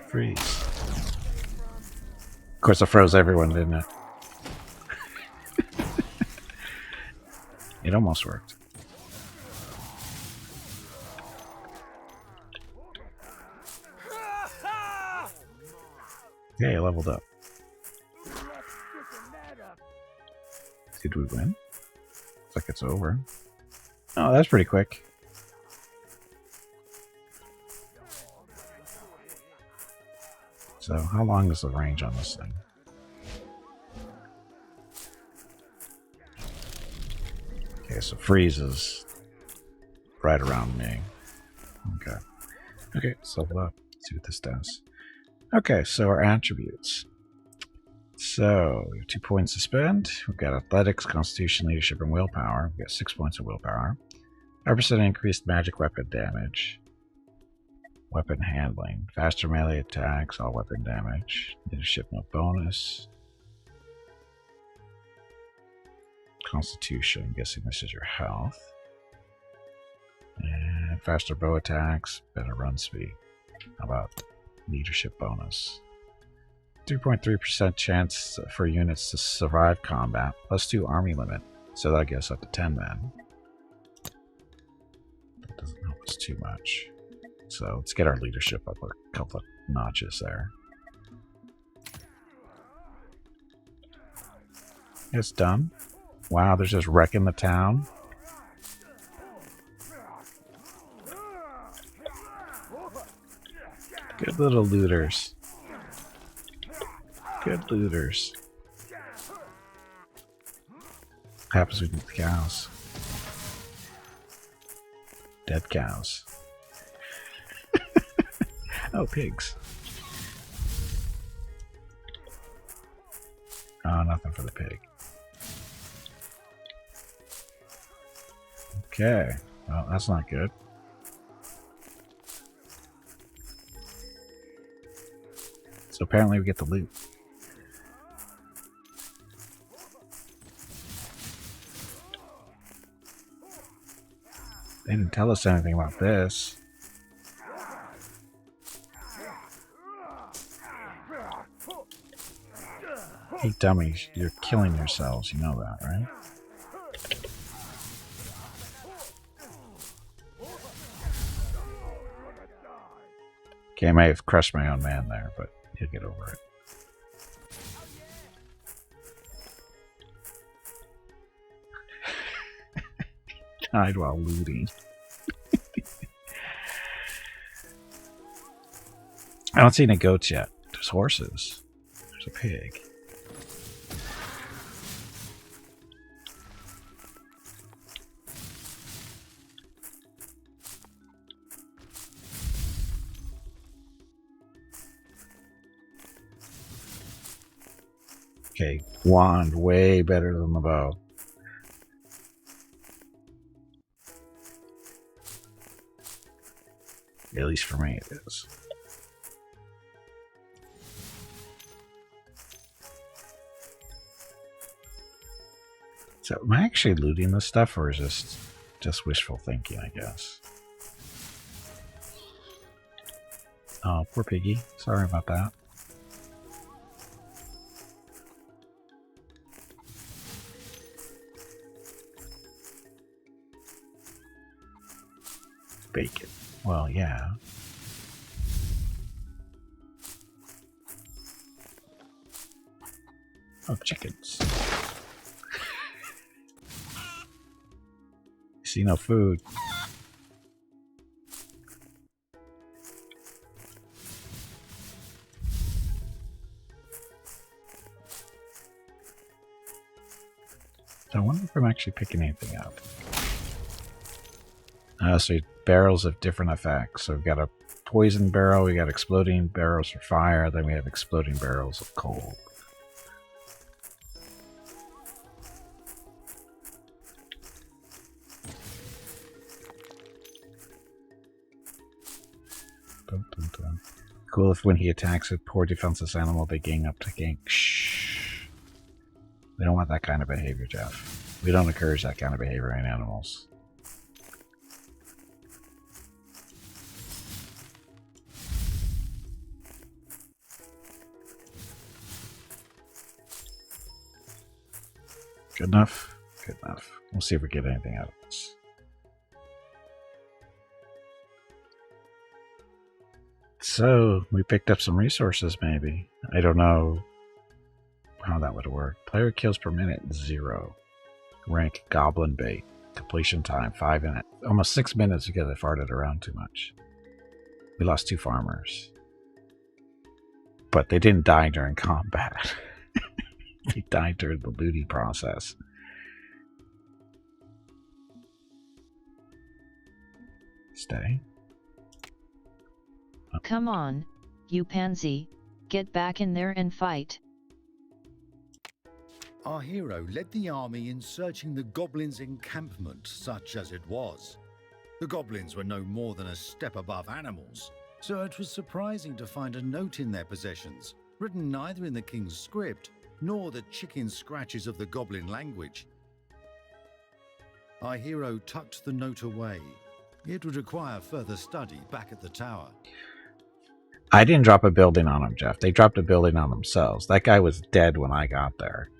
A: freeze. Of course, I froze everyone, didn't it? It almost worked. Yeah, I leveled up. Did we win? Looks like it's over. Oh, that's pretty quick. So, how long is the range on this thing? Okay, so freeze is right around me. Okay. Okay, so let's see what this does. Okay, so our attributes. So, we have 2 points to spend. We've got athletics, constitution, leadership, and willpower. We've got 6 points of willpower. 5% increased magic weapon damage. Weapon handling. Faster melee attacks, all weapon damage. Leadership, no bonus. Constitution, I'm guessing this is your health. And faster bow attacks, better run speed. How about leadership bonus? 3.3% chance for units to survive combat, plus 2 army limit. So that gets up to 10 men. That doesn't help us too much. So let's get our leadership up a couple of notches there. It's done. Wow, they're just wrecking the town. Good little looters. Good looters. What happens with the cows? Dead cows. Oh, pigs. Oh, nothing for the pig. Okay. Well, that's not good. So apparently we get the loot. They didn't tell us anything about this. Hey dummies, you're killing yourselves, you know that, right? Okay, I may have crushed my own man there, but he'll get over it. Died while looting. I don't see any goats yet. There's horses. There's a pig. Okay, wand way better than the bow. At least for me it is. So am I actually looting this stuff, or is this just wishful thinking, I guess? Oh, poor piggy. Sorry about that. Bacon. Well, yeah. Oh, chickens. See no food. So I wonder if I'm actually picking anything up. So barrels of different effects. So we've got a poison barrel, we got exploding barrels for fire, then we have exploding barrels of cold. Dun, dun, dun. Cool if when he attacks a poor defenseless animal, they gang up to gank. Shh. We don't want that kind of behavior, Jeff. We don't encourage that kind of behavior in animals. Good enough? Good enough. We'll see if we get anything out of this. So, we picked up some resources, maybe. I don't know how that would work. Player kills per minute, 0. Rank, Goblin Bait. Completion time, 5 minutes. Almost 6 minutes because I farted around too much. We lost 2 farmers. But they didn't die during combat. They died during the looting process. Stay. Oh.
E: Come on, you pansy. Get back in there and fight.
B: Our hero led the army in searching the goblins' encampment, such as it was. The goblins were no more than a step above animals, so it was surprising to find a note in their possessions, written neither in the king's script nor the chicken scratches of the goblin language. Our hero tucked the note away. It would require further study back at the tower.
A: I didn't drop a building on him, Jeff. They dropped a building on themselves. That guy was dead when I got there.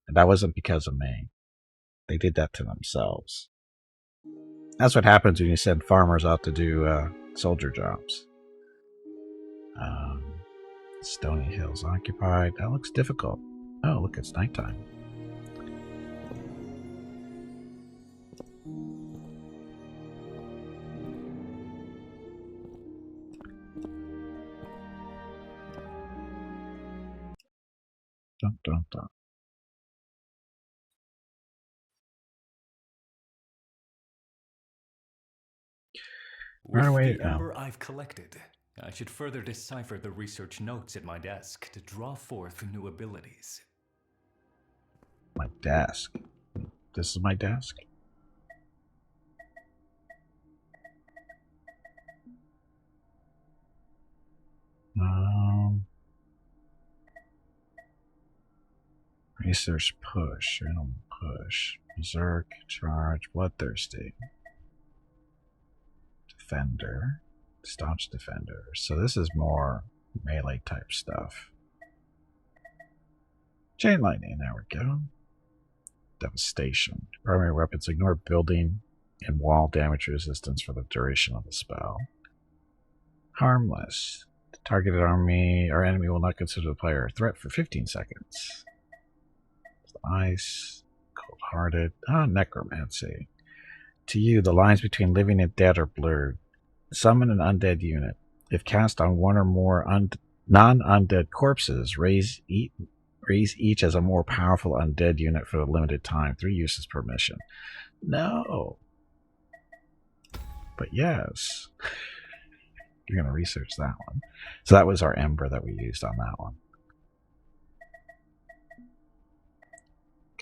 A: And that wasn't because of me. They did that to themselves. That's what happens when you send farmers out to do soldier jobs. Stony Hills occupied. That looks difficult. Oh, look, it's nighttime. Dun, dun, dun.
D: With
A: Run away.
D: the Ember I've collected, I should further decipher the research notes at my desk to draw forth new abilities.
A: My desk. This is my desk. Research push. Random push. Berserk. Charge. Bloodthirsty. Defender. Staunch defender. So this is more melee type stuff. Chain lightning. There we go. Devastation. Primary weapons ignore building and wall damage resistance for the duration of the spell. Harmless. The targeted army or enemy will not consider the player a threat for 15 seconds. Ice. Cold-hearted. Necromancy. To you, the lines between living and dead are blurred. Summon an undead unit. If cast on one or more non-undead corpses, raise each as a more powerful undead unit for a limited time. 3 uses per mission. No. But yes. You're going to research that one. So that was our Ember that we used on that one.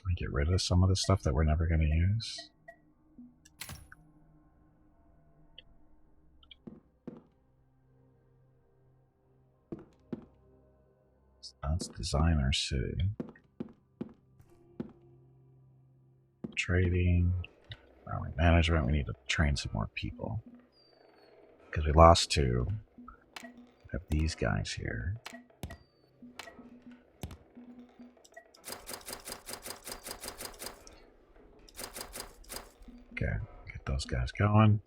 A: Can we get rid of some of the stuff that we're never going to use? That's designer city. Trading. Management, we need to train some more people. Because we lost 2. We have these guys here. Okay, get those guys going.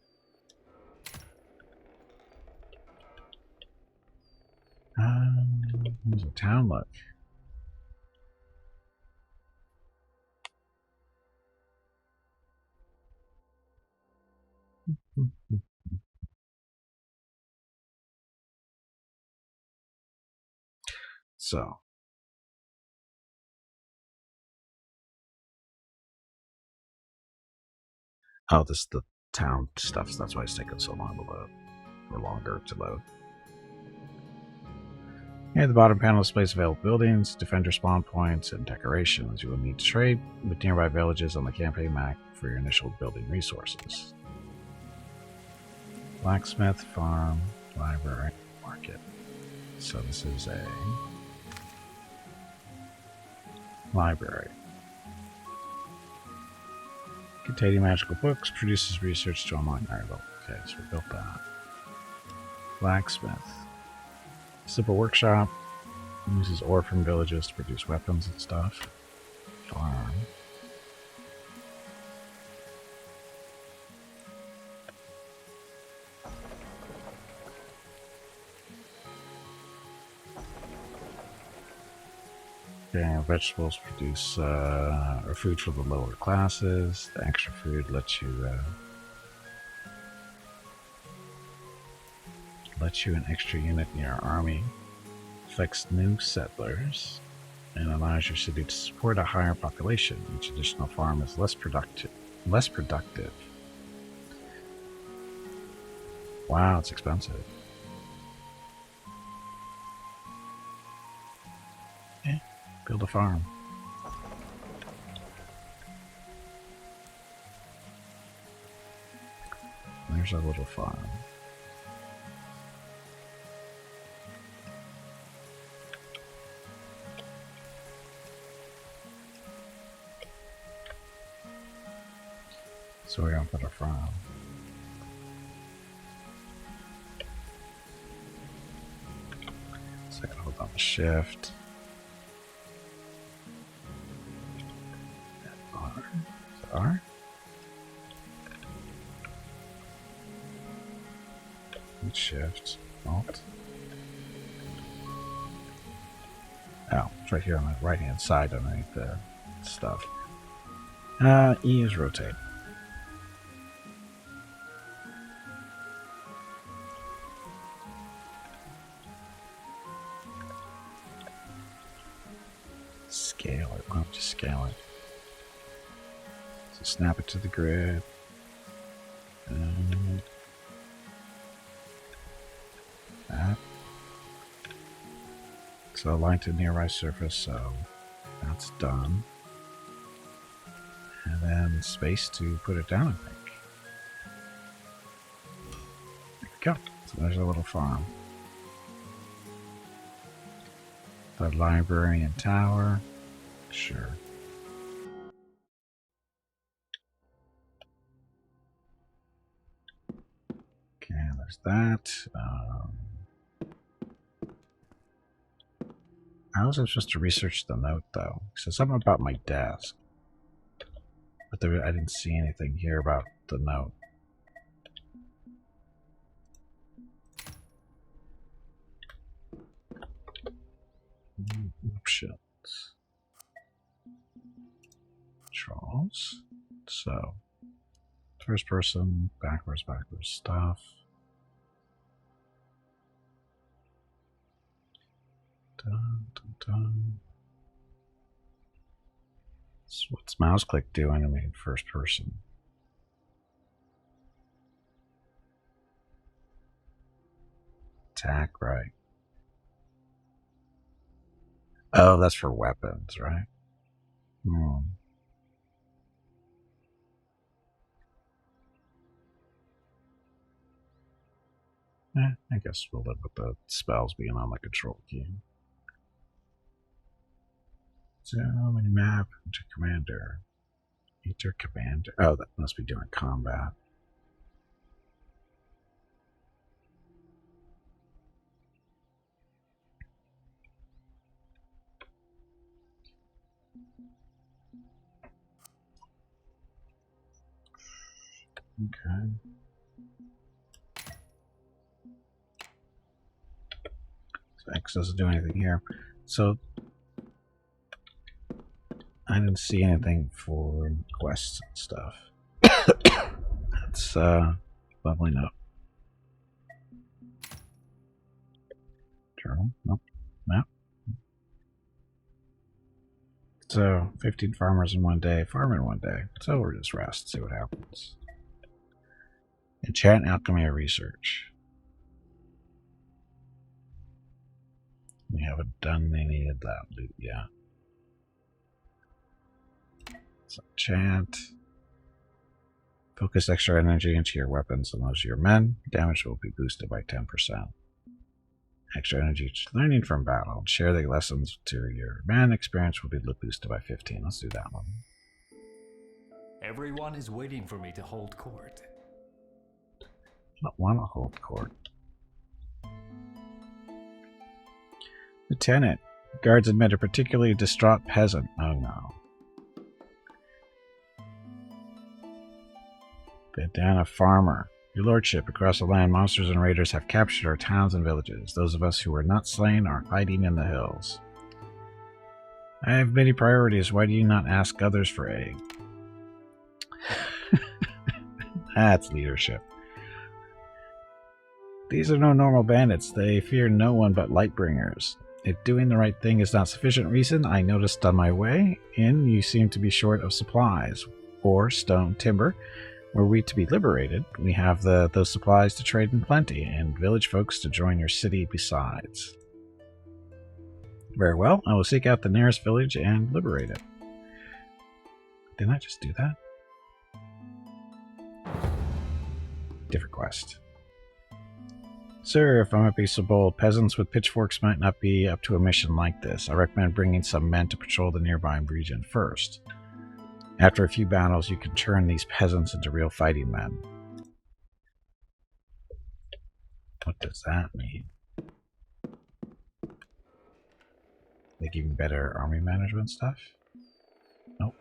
A: How's the town look? So, oh, this is the town stuff, so that's why it's taking so long to load, or longer to load. Here at the bottom panel displays available buildings, defender spawn points, and decorations. You will need to trade with nearby villages on the campaign map for your initial building resources. Blacksmith, farm, library, market. So this is a library. Containing magical books, produces research to unlock higher level. Okay, so we built that. Blacksmith. Simple workshop. Uses ore from villages to produce weapons and stuff. Farm. Okay, vegetables produce or food for the lower classes. The extra food lets you an extra unit in your army. Affects new settlers and allows your city to support a higher population. Each additional farm is less productive. Wow, it's expensive. Yeah, build a farm. There's our little farm. So we're gonna put a farm. So I can hold down the shift. R. Is it R? And shift. Alt. Oh, it's right here on the right hand side underneath the stuff. E is rotate. Scale it. Why don't you scale it? So snap it to the grid. And that. So align to nearby surface, so that's done. And then space to put it down, I think. There we go. So there's a little farm. The library and tower. Sure. Okay, there's that. How was I supposed to research the note, though? It said something about my desk. But there, I didn't see anything here about the note. Options. Controls. So, first person, backwards stuff. Dun, dun, dun. So what's mouse click doing? I mean, first person. Attack, right? Oh, that's for weapons, right? I guess we'll live with the spells being on the control key. So many map to commander. Enter commander. Oh, that must be during combat. Okay. So X doesn't do anything here. So I didn't see anything for quests and stuff. That's leveling up. Journal? Nope. Map. So 15 farmers in one day, farm in one day. So we'll just rest, see what happens. Enchant, alchemy, or research. We haven't done any of that loot yet. So enchant. Focus extra energy into your weapons and those of your men. Damage will be boosted by 10%. Extra energy learning from battle. Share the lessons to your men. Experience will be boosted by 15. Let's do that one.
D: Everyone is waiting for me to hold court.
A: I don't want to hold court. Lieutenant. Guards admit a particularly distraught peasant. Oh no. Bandana farmer. Your lordship, across the land, monsters and raiders have captured our towns and villages. Those of us who were not slain are hiding in the hills. I have many priorities. Why do you not ask others for aid? That's leadership. These are no normal bandits. They fear no one but Lightbringers. If doing the right thing is not sufficient reason, I noticed on my way in you seem to be short of supplies. Ore, stone, timber. Were we to be liberated, we have those supplies to trade in plenty, and village folks to join your city besides. Very well, I will seek out the nearest village and liberate it. Didn't I just do that? Different quest. Sir, if I might be so bold, peasants with pitchforks might not be up to a mission like this. I recommend bringing some men to patrol the nearby region first. After a few battles, you can turn these peasants into real fighting men. What does that mean? They give you better army management stuff? Nope.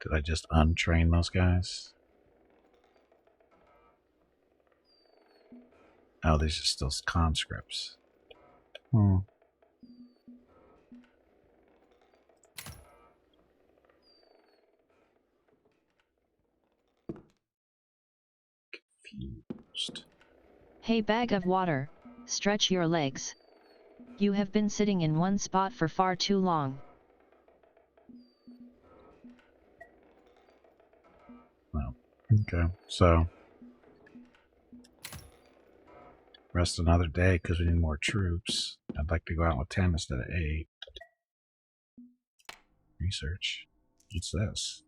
A: Did I just untrain those guys? Oh, these are still conscripts. Confused.
E: Hey, bag of water, stretch your legs. You have been sitting in one spot for far too long.
A: Well, okay, so rest another day because we need more troops. I'd like to go out with 10 instead of 8. Research. What's this?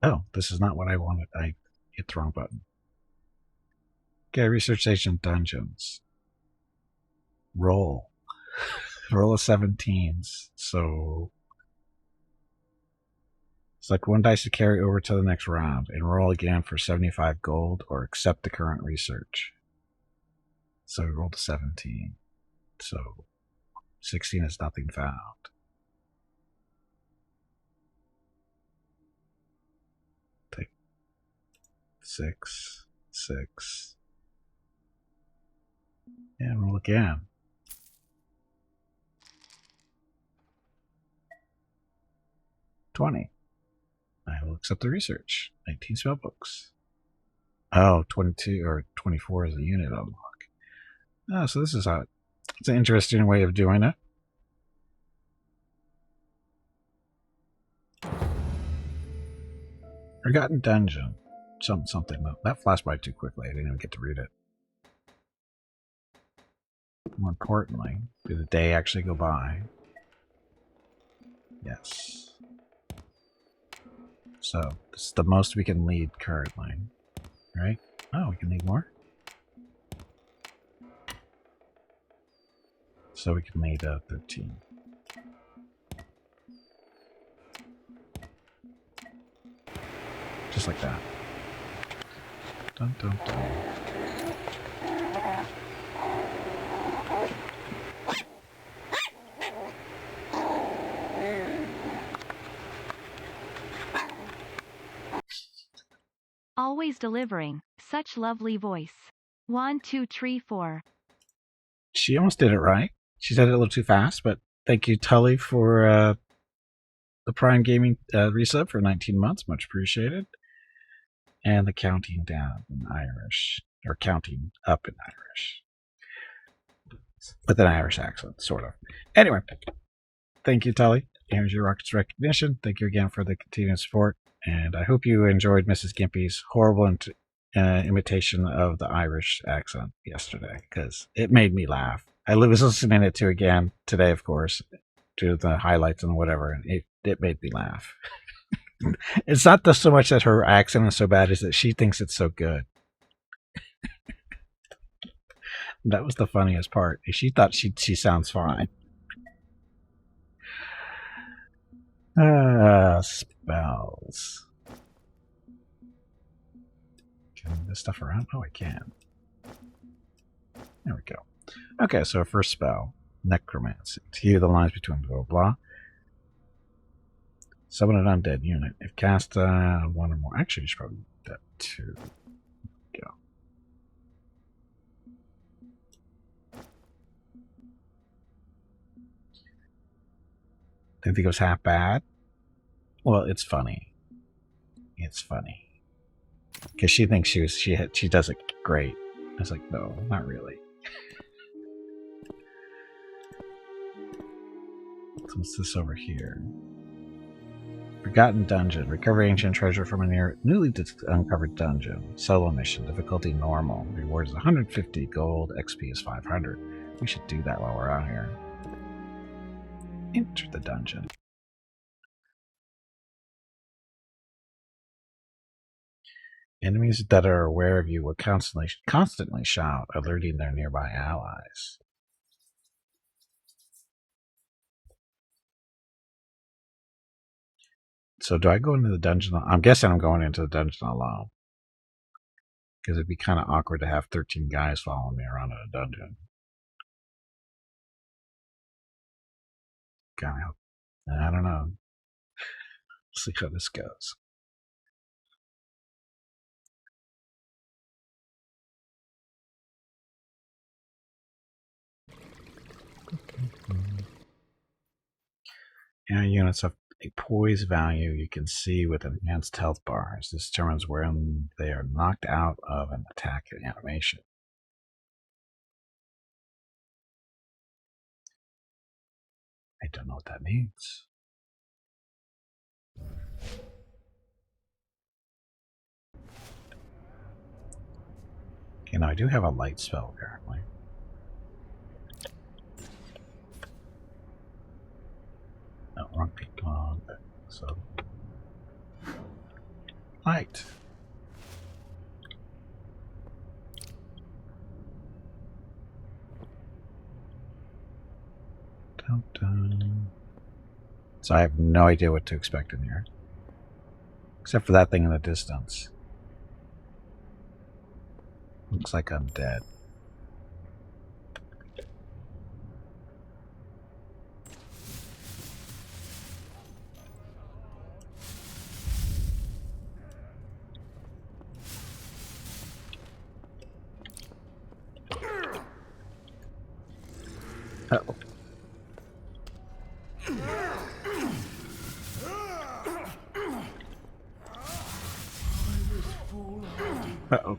A: Oh, this is not what I wanted. I hit the wrong button. Okay, research station dungeons. Roll. Roll of 17s. So select one dice to carry over to the next round and roll again for 75 gold or accept the current research. So we rolled a 17. So 16 is nothing found. Take 6, 6. And roll again. $20. I will accept the research. 19 spell books. Oh, 22 or 24 is a unit unlock. Oh, so this is how it's an interesting way of doing it. Forgotten Dungeon. Something. That flashed by too quickly. I didn't even get to read it. More importantly, did the day actually go by? Yes. So, this is the most we can lead currently. Right? Oh, we can lead more? So we can lead 13. Just like that. Dun, dun, dun.
H: Always delivering. Such lovely voice. 1, 2, 3, 4.
A: She almost did it right. She said it a little too fast, but thank you, Tully, for the Prime Gaming resub for 19 months. Much appreciated. And the counting down in Irish, or counting up in Irish. With an Irish accent, sort of. Anyway, thank you, Tully. Here's your Rockets recognition. Thank you again for the continued support. And I hope you enjoyed Mrs. Gimpy's horrible imitation of the Irish accent yesterday, because it made me laugh. I was listening to it again today, of course, to the highlights and whatever, and it made me laugh. It's not so much that her accent is so bad, is that she thinks it's so good. That was the funniest part. She thought she sounds fine. Spells. Can I move this stuff around? Oh, I can. There we go. Okay, so our first spell, Necromancy. To heal the lines between blah, blah. Summon an undead unit. If cast one or more. Actually, you should probably do that too. Go. Think it goes half bad? Well, it's funny. It's funny. Because she thinks she does it great. I was like, no, not really. So what's this over here? Forgotten Dungeon. Recover ancient treasure from a newly uncovered dungeon. Solo mission. Difficulty normal. Reward is 150 gold. XP is 500. We should do that while we're out here. Enter the dungeon. Enemies that are aware of you will constantly shout, alerting their nearby allies. So do I go into the dungeon? I'm guessing I'm going into the dungeon alone. Because it'd be kind of awkward to have 13 guys following me around in a dungeon. Kind of. I don't know. See how this goes. Yeah, units have a poise value you can see with enhanced health bars. This determines when they are knocked out of an attack animation. I don't know what that means. Okay, now I do have a light spell apparently. No, wrong peak. So light. Dun, dun. So I have no idea what to expect in here. Except for that thing in the distance. Looks like I'm dead. Uh-oh. Uh-oh.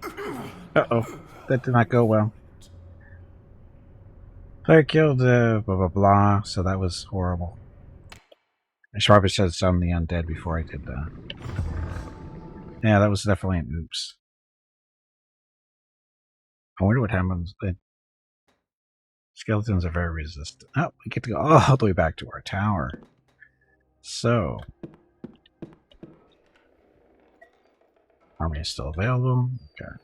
A: Uh-oh. That did not go well. Player killed, blah, blah, blah. So that was horrible. I should probably said some of the undead before I did that. Yeah, that was definitely an oops. I wonder what happens. Skeletons are very resistant. Oh, we get to go all the way back to our tower. So, army is still available. Okay.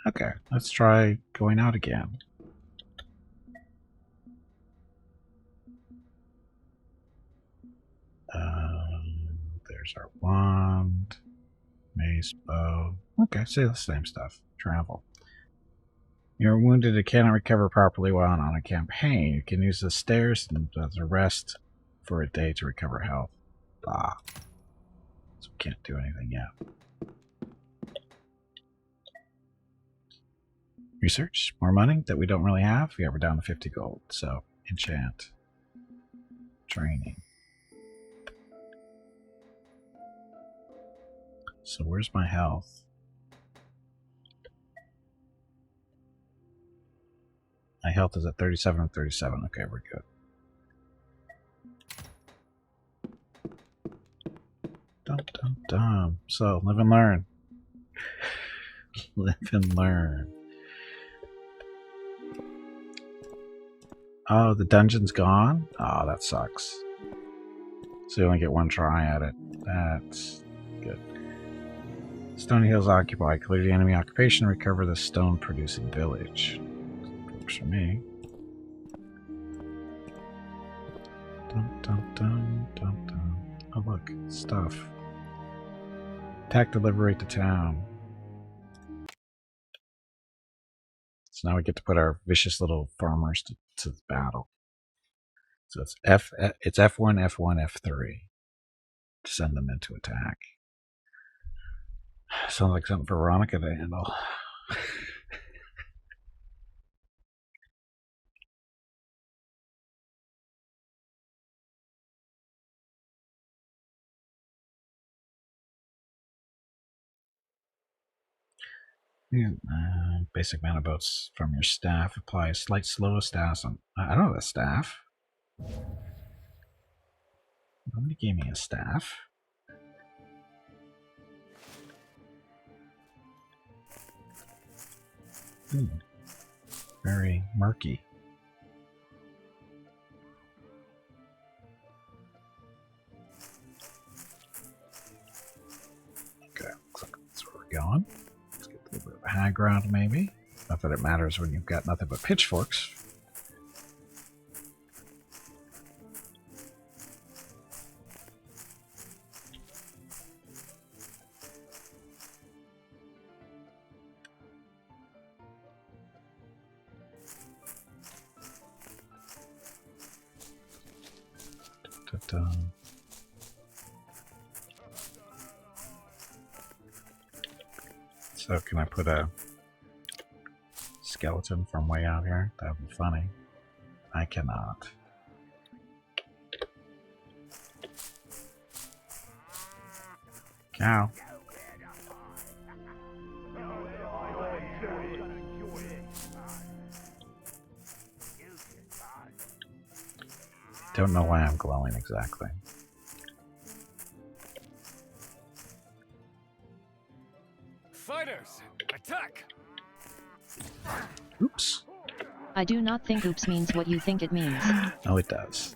A: Okay, let's try going out again. There's our wand, mace, bow. Okay, say the same stuff. Travel. You're wounded and cannot recover properly while on a campaign. You can use the stairs and the rest for a day to recover health. Blah. So we can't do anything yet. Research. More money that we don't really have. Yeah, we're down to 50 gold. So, enchant. Training. So where's my health? My health is at 37 and 37. Okay, we're good. Dum dum dum. So live and learn. Live and learn. Oh, the dungeon's gone? Oh, that sucks. So you only get one try at it. That's good. Stony Hills occupied. Clear the enemy occupation and recover the stone-producing village. Works for me. Dum dum dum dum dum. Oh look, stuff. Attack to liberate the town. So now we get to put our vicious little farmers to battle. So it's F1, F1, F3 to send them into attack. Sounds like something for Veronica to handle. Yeah, basic mana boats from your staff. Apply a slight slow staff on. I don't have a staff. Nobody gave me a staff. Very murky. Okay, looks like that's where we're going. Let's get a little bit of high ground, maybe. Not that it matters when you've got nothing but pitchforks. So can I put a skeleton from way out here? That would be funny. I cannot. Cow. Don't know why I'm glowing exactly.
D: Fighters, attack!
A: Oops.
E: I do not think oops means what you think it means.
A: Oh, it does.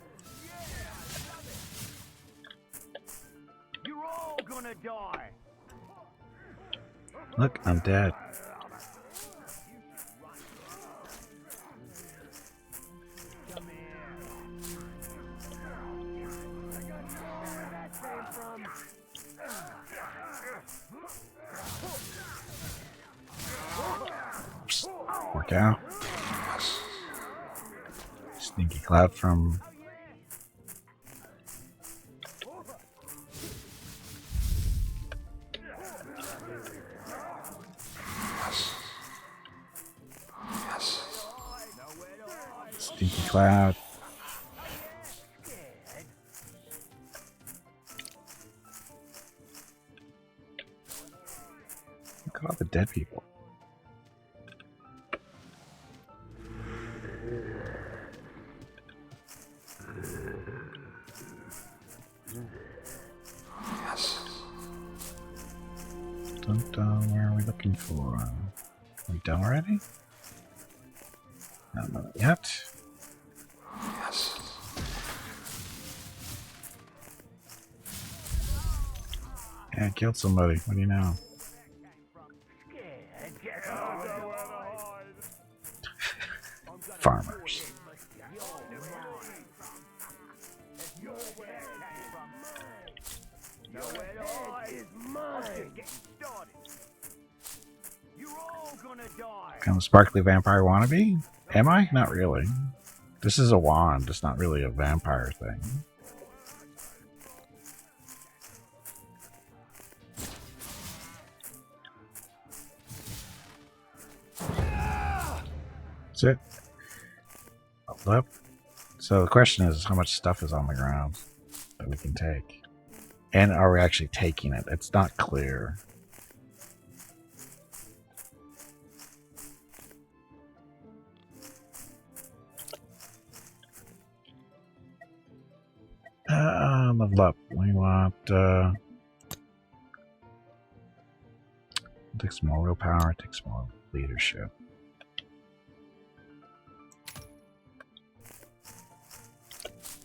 I: You're all gonna die.
A: Look, I'm dead. Work out. Sneaky cloud from Stinky cloud. Look at all the dead people. Where are we looking for? Are we done already? Not yet. Yeah, I killed somebody. What do you know? Farmers. Kind of sparkly vampire wannabe? Am I? Not really. This is a wand. It's not really a vampire thing. That's it. Up. So the question is, how much stuff is on the ground that we can take? And are we actually taking it? It's not clear. Level up. We want takes more willpower, takes more leadership.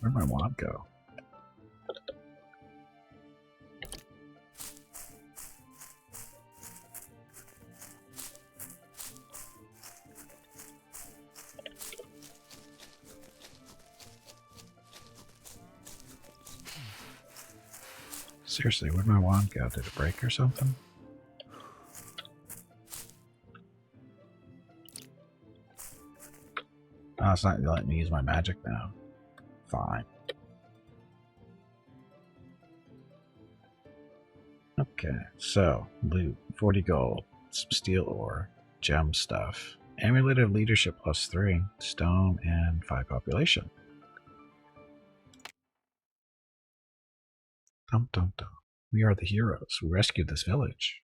A: Where'd my wand go? Seriously, where'd my wand go? Did it break or something? Oh, it's not letting me use my magic now. Fine. Okay, so loot 40 gold, some steel ore, gem stuff, amulet of leadership +3, stone, and 5 population. Dum dum dum. We are the heroes. We rescued this village.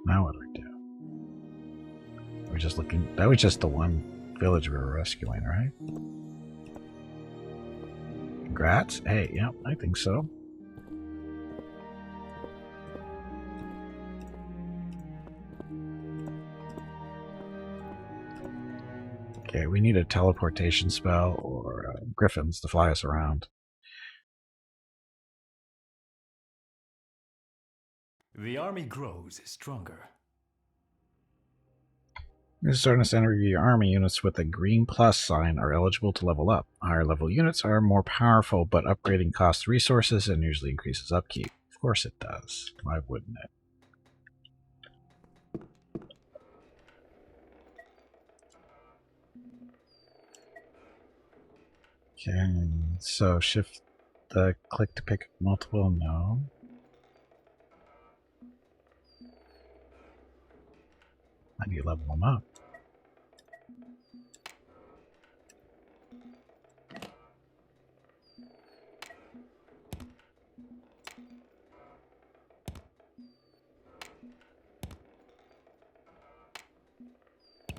A: Now what do we do? We're just looking. That was just the one village we were rescuing, right? Congrats. Hey, yeah, I think so. Okay, we need a teleportation spell or griffins to fly us around.
D: The army grows stronger.
A: This is starting to center review. Your army units with a green plus sign are eligible to level up. Higher level units are more powerful, but upgrading costs resources and usually increases upkeep. Of course it does. Why wouldn't it? Okay, so shift the click to pick multiple, no. How do you level them up?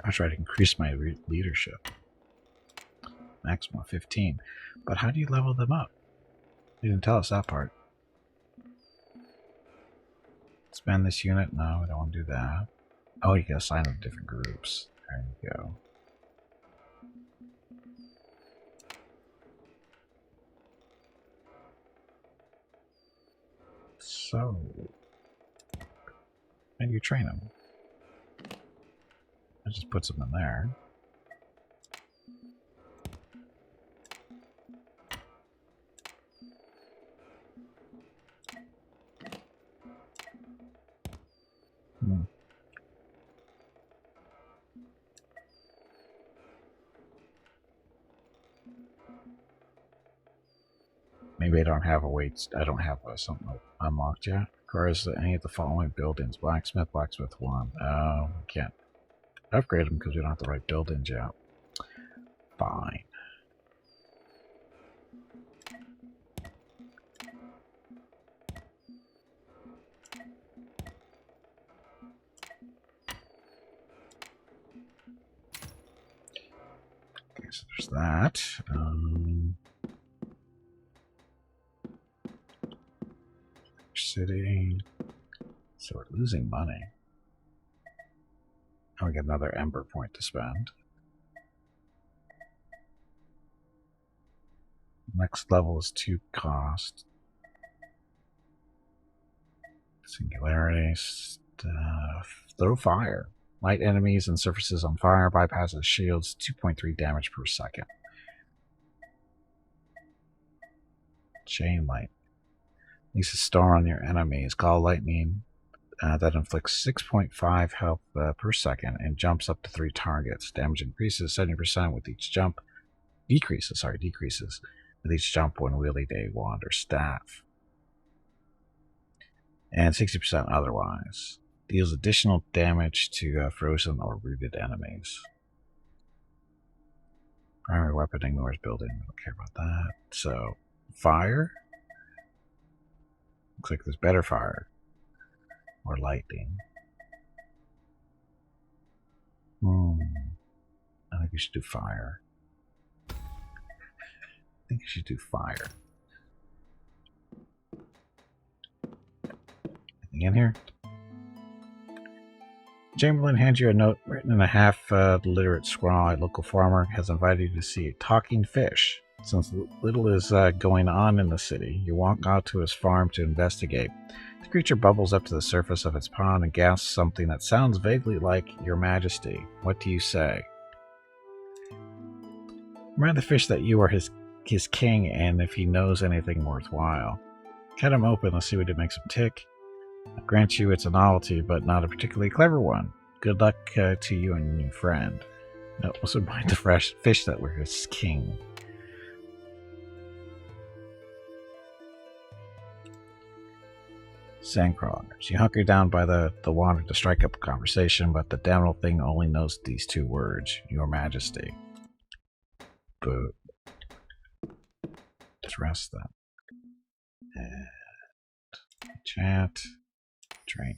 A: I try to increase my leadership. Maximum 15. But how do you level them up? You didn't tell us that part. Expand this unit? No, we don't want to do that. Oh, you can assign them to different groups. There you go. So, and you train them. It just puts them in there. Maybe I don't have a weight. I don't have something unlocked yet. Requires any of the following buildings: blacksmith, blacksmith 1. Oh, we can't upgrade them because we don't have the right buildings yet. Fine. Okay, so there's that. city. So we're losing money. And we get another Ember point to spend. Next level is 2 cost. Singularity stuff. Throw fire. Light enemies and surfaces on fire. Bypasses shields. 2.3 damage per second. Chain light. Leaves a storm on your enemies. Call lightning that inflicts 6.5 health per second and jumps up to 3 targets. Damage increases 70% with each jump. Decreases with each jump when wielding a wand or staff. And 60% otherwise. Deals additional damage to frozen or rooted enemies. Primary weapon ignores building. I don't care about that. So, fire? Looks like there's better fire. Or lightning. I think we should do fire. Anything in here? Chamberlain hands you a note written in a half-literate scrawl. A local farmer has invited you to see a talking fish. Since little is going on in the city, you walk out to his farm to investigate. The creature bubbles up to the surface of its pond and gasps something that sounds vaguely like Your Majesty. What do you say? Remind the fish that you are his king and if he knows anything worthwhile. Cut him open, let's see what it makes him tick. I grant you it's a novelty, but not a particularly clever one. Good luck to you and your new friend. No, also remind the fresh fish that we're his king. Sandcrawlers. You hunker down by the water to strike up a conversation, but the damnable thing only knows these 2 words. Your Majesty. Boo. Just rest then. And chat. Training.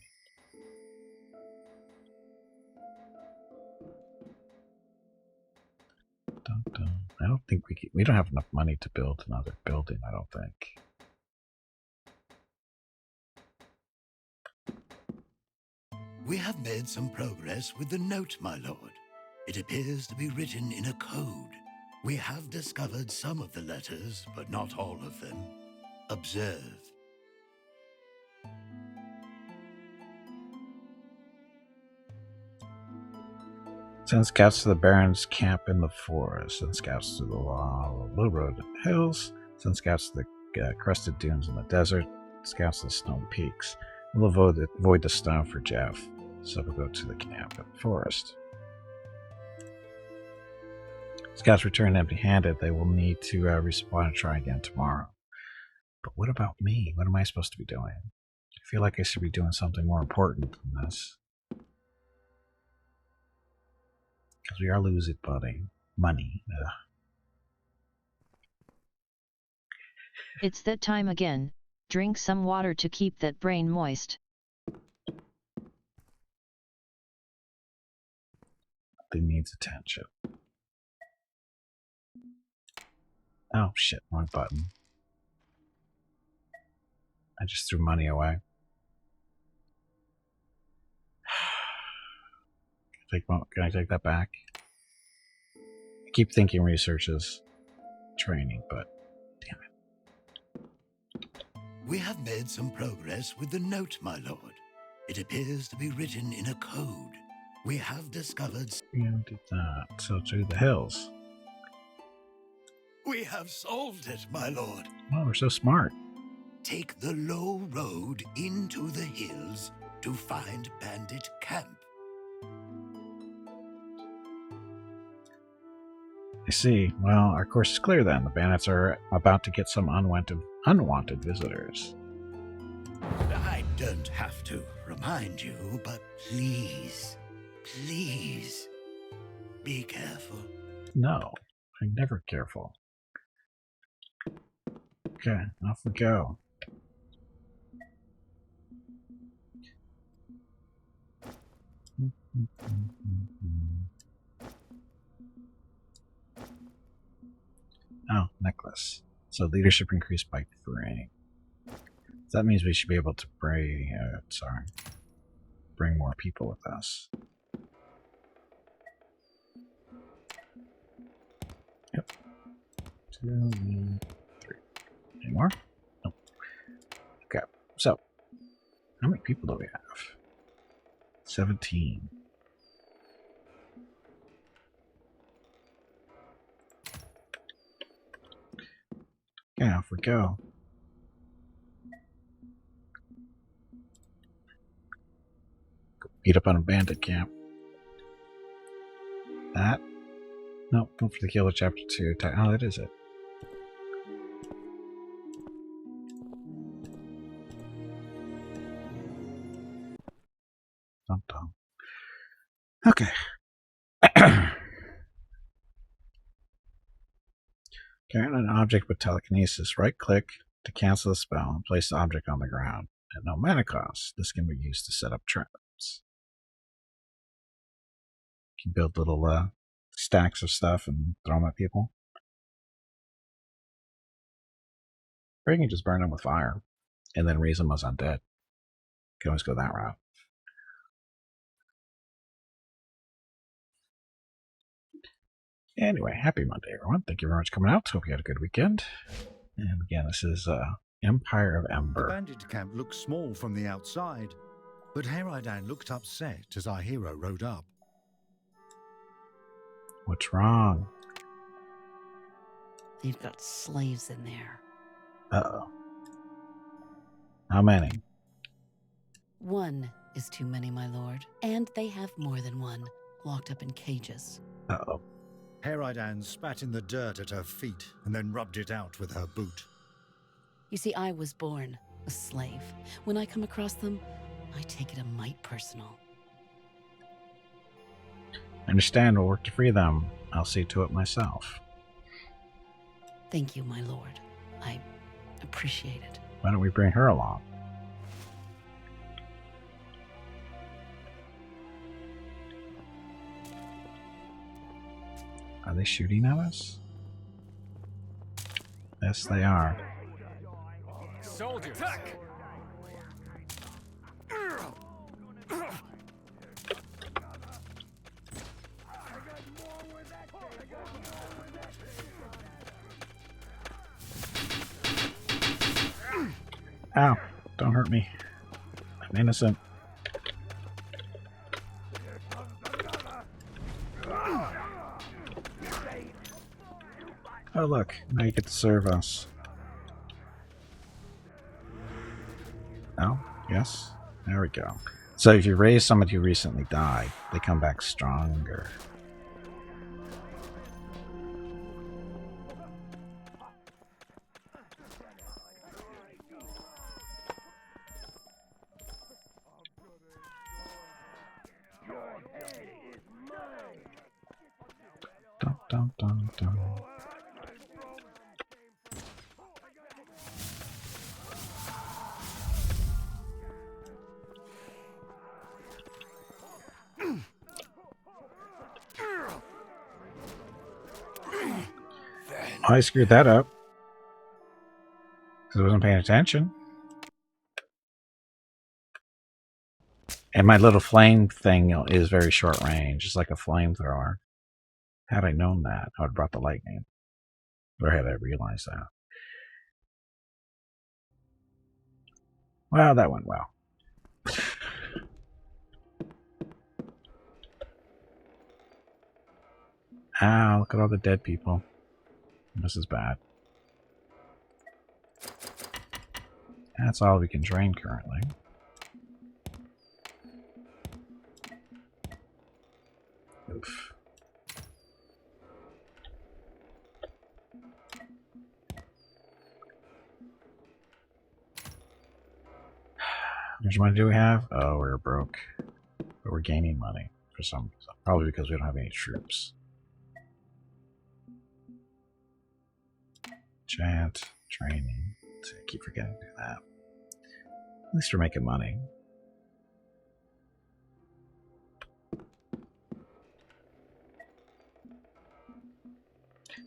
A: Dun, dun. I don't think we don't have enough money to build another building, I don't think.
F: We have made some progress with the note, my lord. It appears to be written in a code. We have discovered some of the letters, but not all of them. Observe.
A: Send scouts to the Baron's camp in the forest. Send scouts to the low road hills. Send scouts to the crested dunes in the desert. Scouts to the stone peaks. We'll avoid the stone for Jeff. So we'll go to the camp in the forest. Scouts return empty-handed. They will need to resupply and try again tomorrow. But what about me? What am I supposed to be doing? I feel like I should be doing something more important than this. Because we are losing money. Ugh.
E: It's that time again. Drink some water to keep that brain moist.
A: Nothing needs attention. Oh shit, wrong button. I just threw money away. Can I take that back? I keep thinking research is training, but damn it.
F: We have made some progress with the note, my lord. It appears to be written in a code. We have discovered...
A: Yeah, did that. So through the hills.
F: We have solved it, my lord.
A: Oh, we're so smart.
F: Take the low road into the hills to find bandit camp.
A: I see. Well, our course is clear then. The bandits are about to get some unwanted visitors.
F: I don't have to remind you, but please, be careful.
A: No, I'm never careful. Okay, off we go. Oh, necklace. So leadership increased by 3. So that means we should be able to bring more people with us. Yep. 2, 3. Any more? Nope. Okay. So, how many people do we have? 17. Yeah, off we go. Beat up on a bandit camp. That? No, don't for the kill of chapter 2. Oh, that is it. Dum dum. Okay. Carrying an object with telekinesis. Right click to cancel the spell and place the object on the ground. At no mana cost, this can be used to set up traps. You can build little stacks of stuff and throw them at people. Or you can just burn them with fire and then raise them as undead. You can always go that route. Anyway, happy Monday, everyone. Thank you very much for coming out. Hope you had a good weekend. And again, this is Empire of Ember.
B: The bandit camp looked small from the outside, but Heridan looked upset as our hero rode up.
A: What's wrong?
G: They've got slaves in there.
A: Uh-oh. How many?
G: One is too many, my lord. And they have more than one, locked up in cages.
A: Uh-oh.
B: Heridan spat in the dirt at her feet and then rubbed it out with her boot.
G: You see, I was born a slave. When I come across them, I take it a mite personal.
A: I understand. We'll work to free them. I'll see to it myself.
G: Thank you, my lord. I appreciate it.
A: Why don't we bring her along? Are they shooting at us? Yes, they are.
D: Soldiers!
A: Ow! Don't hurt me. I'm innocent. Oh look, now you get to serve us. Oh, yes. There we go. So if you raise somebody who recently died, they come back stronger. Dun, dun, dun, dun. I screwed that up because I wasn't paying attention. And my little flame thing is very short range. It's like a flamethrower. Had I known that, I would have brought the lightning. Or had I realized that? Well, that went well. Ow, look at all the dead people. This is bad. That's all we can drain currently. Oof. How much money do we have? Oh, we're broke. But we're gaining money for some reason. Probably because we don't have any troops. Chat, training. See, I keep forgetting to do that. At least we're making money.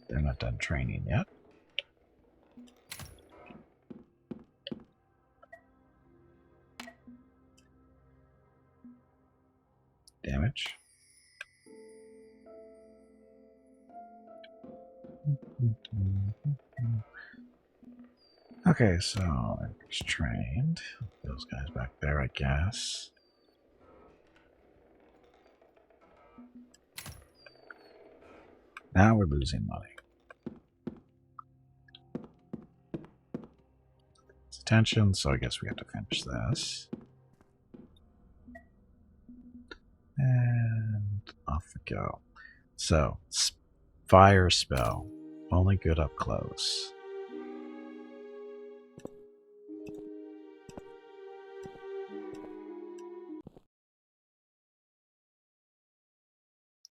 A: They're not done training yet. damage. Okay, so it's trained. Those guys back there, I guess. Now we're losing money. It's attention, so I guess we have to finish this. And off we go. So, fire spell. Only good up close.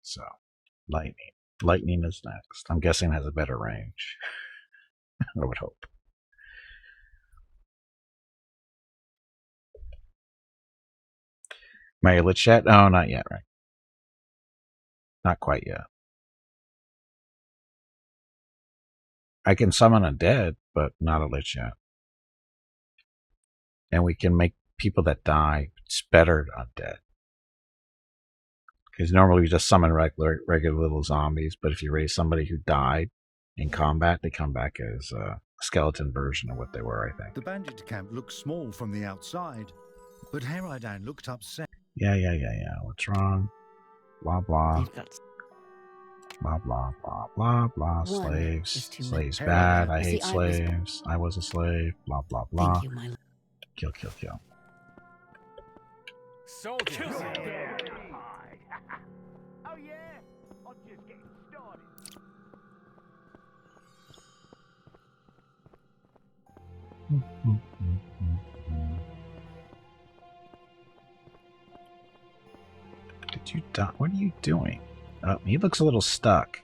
A: So, lightning. Lightning is next. I'm guessing it has a better range. I would hope. Mary lit chat? Oh, not yet, right? Not quite yet. I can summon a dead, but not a lich yet. And we can make people that die better undead. Because normally we just summon regular little zombies, but if you raise somebody who died in combat, they come back as a skeleton version of what they were, I think.
B: The bandit camp looks small from the outside, but Heridan looked upset.
A: Yeah. What's wrong? Blah, blah.
G: They've got
A: Blah, blah, blah, blah, blah.
G: One
A: Slaves.
G: is too
A: Slaves
B: many.
A: bad. I
G: You see,
A: hate slaves. I was a slave. Blah, blah, blah.
G: Thank you, my lord.
A: Kill, kill, kill.
C: Soldiers!
I: Oh yeah? I'm just getting started.
A: Did you die? What are you doing? Oh, he looks a little stuck.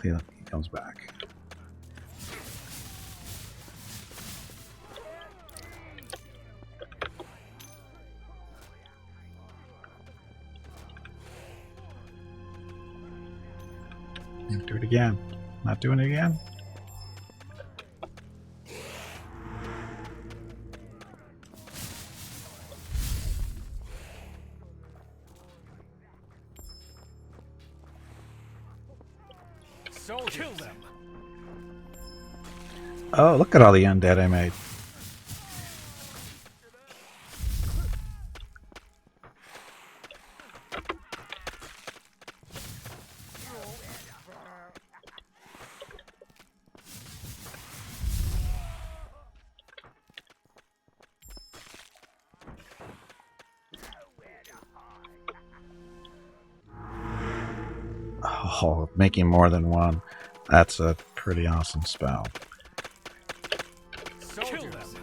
A: He comes back. Do it again. Not doing it again.
C: Kill them!
A: Oh, look at all the undead I made. Oh, making more than one. That's a pretty awesome spell.
C: Kill them!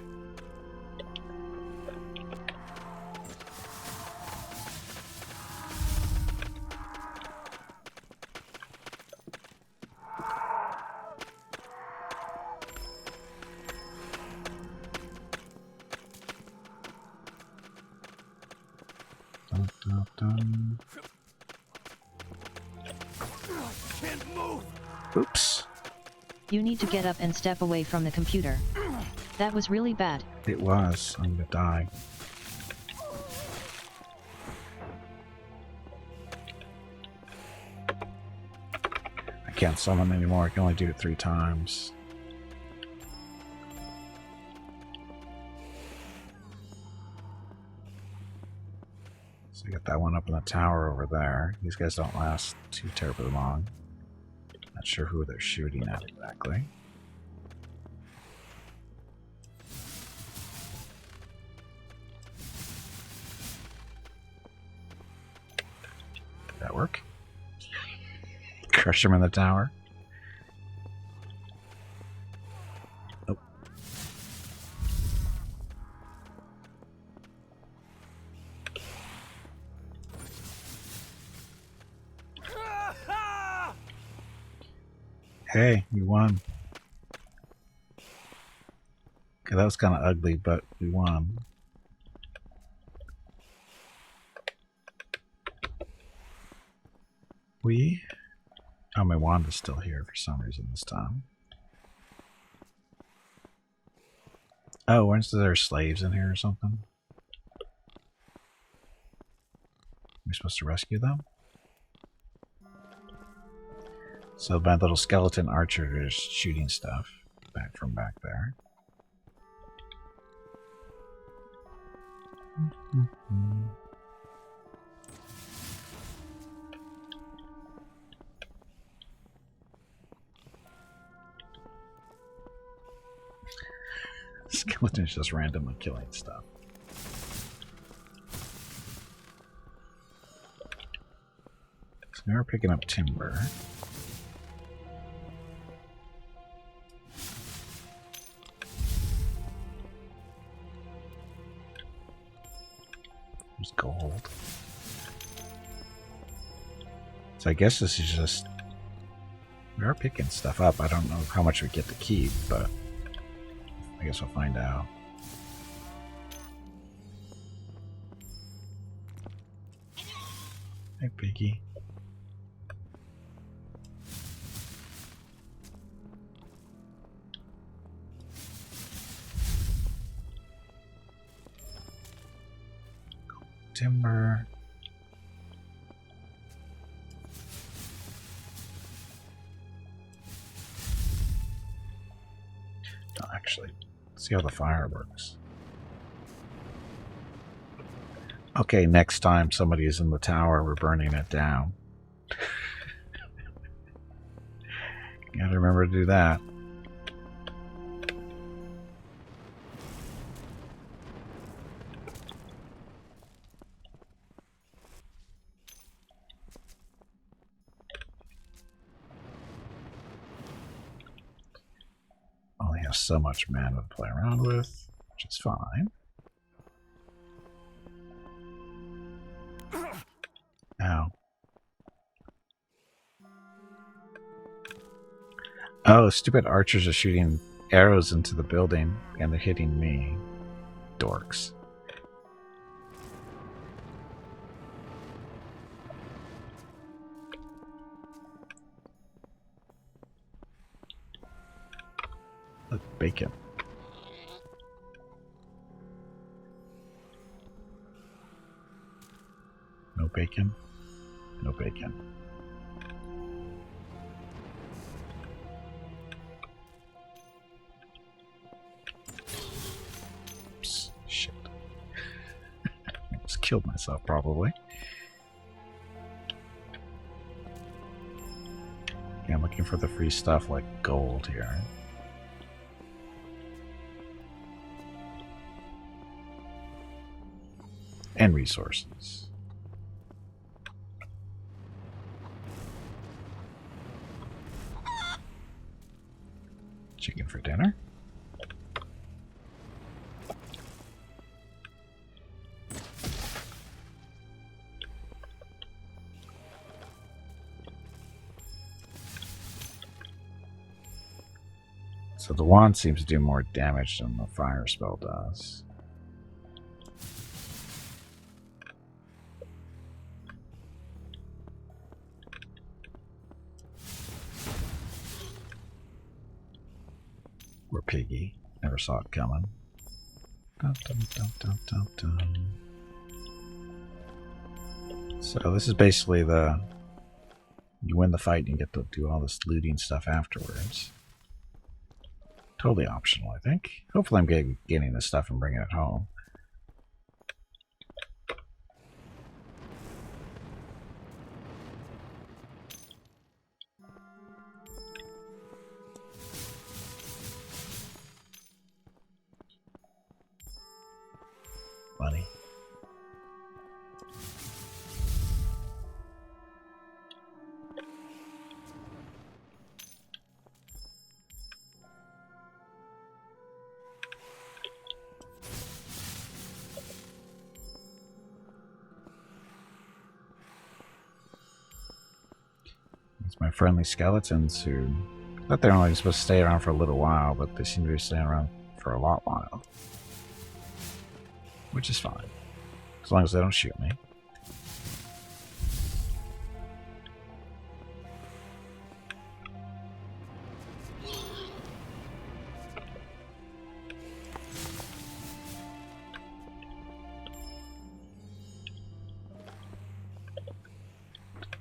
A: Dun, dun, dun.
C: Can't move!
A: Oops.
E: You need to get up and step away from the computer. That was really bad.
A: It was. I'm gonna die. I can't summon anymore. I can only do it 3 times. So I got that one up in the tower over there. These guys don't last too terribly long. Not sure who they're shooting at exactly. Did that work? Crush him in the tower. Oh. Hey, you won. that was kind of ugly, but we won. Oh, my wand is still here for some reason this time. Oh, weren't there slaves in here or something? Are we supposed to rescue them? So my little skeleton archer is shooting stuff from back there. Skeleton's just randomly killing stuff. So now we're picking up timber. There's gold. So I guess this is just... We are picking stuff up. I don't know how much we get to keep, but I guess we'll find out. Hey, Piggy. Timber. Oh, actually, see how the fire works. Okay, next time somebody is in the tower, we're burning it down. Gotta remember to do that. Only have so much mana to play around with, which is fine. Ow. Oh, stupid archers are shooting arrows into the building and they're hitting me. Dorks. Look, bacon. No bacon. No bacon. Oops, shit. I just killed myself, probably. Yeah, I'm looking for the free stuff like gold here. And resources. Chicken for dinner. So the wand seems to do more damage than the fire spell does. We're piggy. Never saw it coming. Dun, dun, dun, dun, dun, dun. So this is basically the... You win the fight and you get to do all this looting stuff afterwards. Totally optional, I think. Hopefully I'm getting this stuff and bringing it home. Money. It's my friendly skeletons who... I thought they were only supposed to stay around for a little while, but they seem to be staying around for a lot while. Which is fine. As long as they don't shoot me.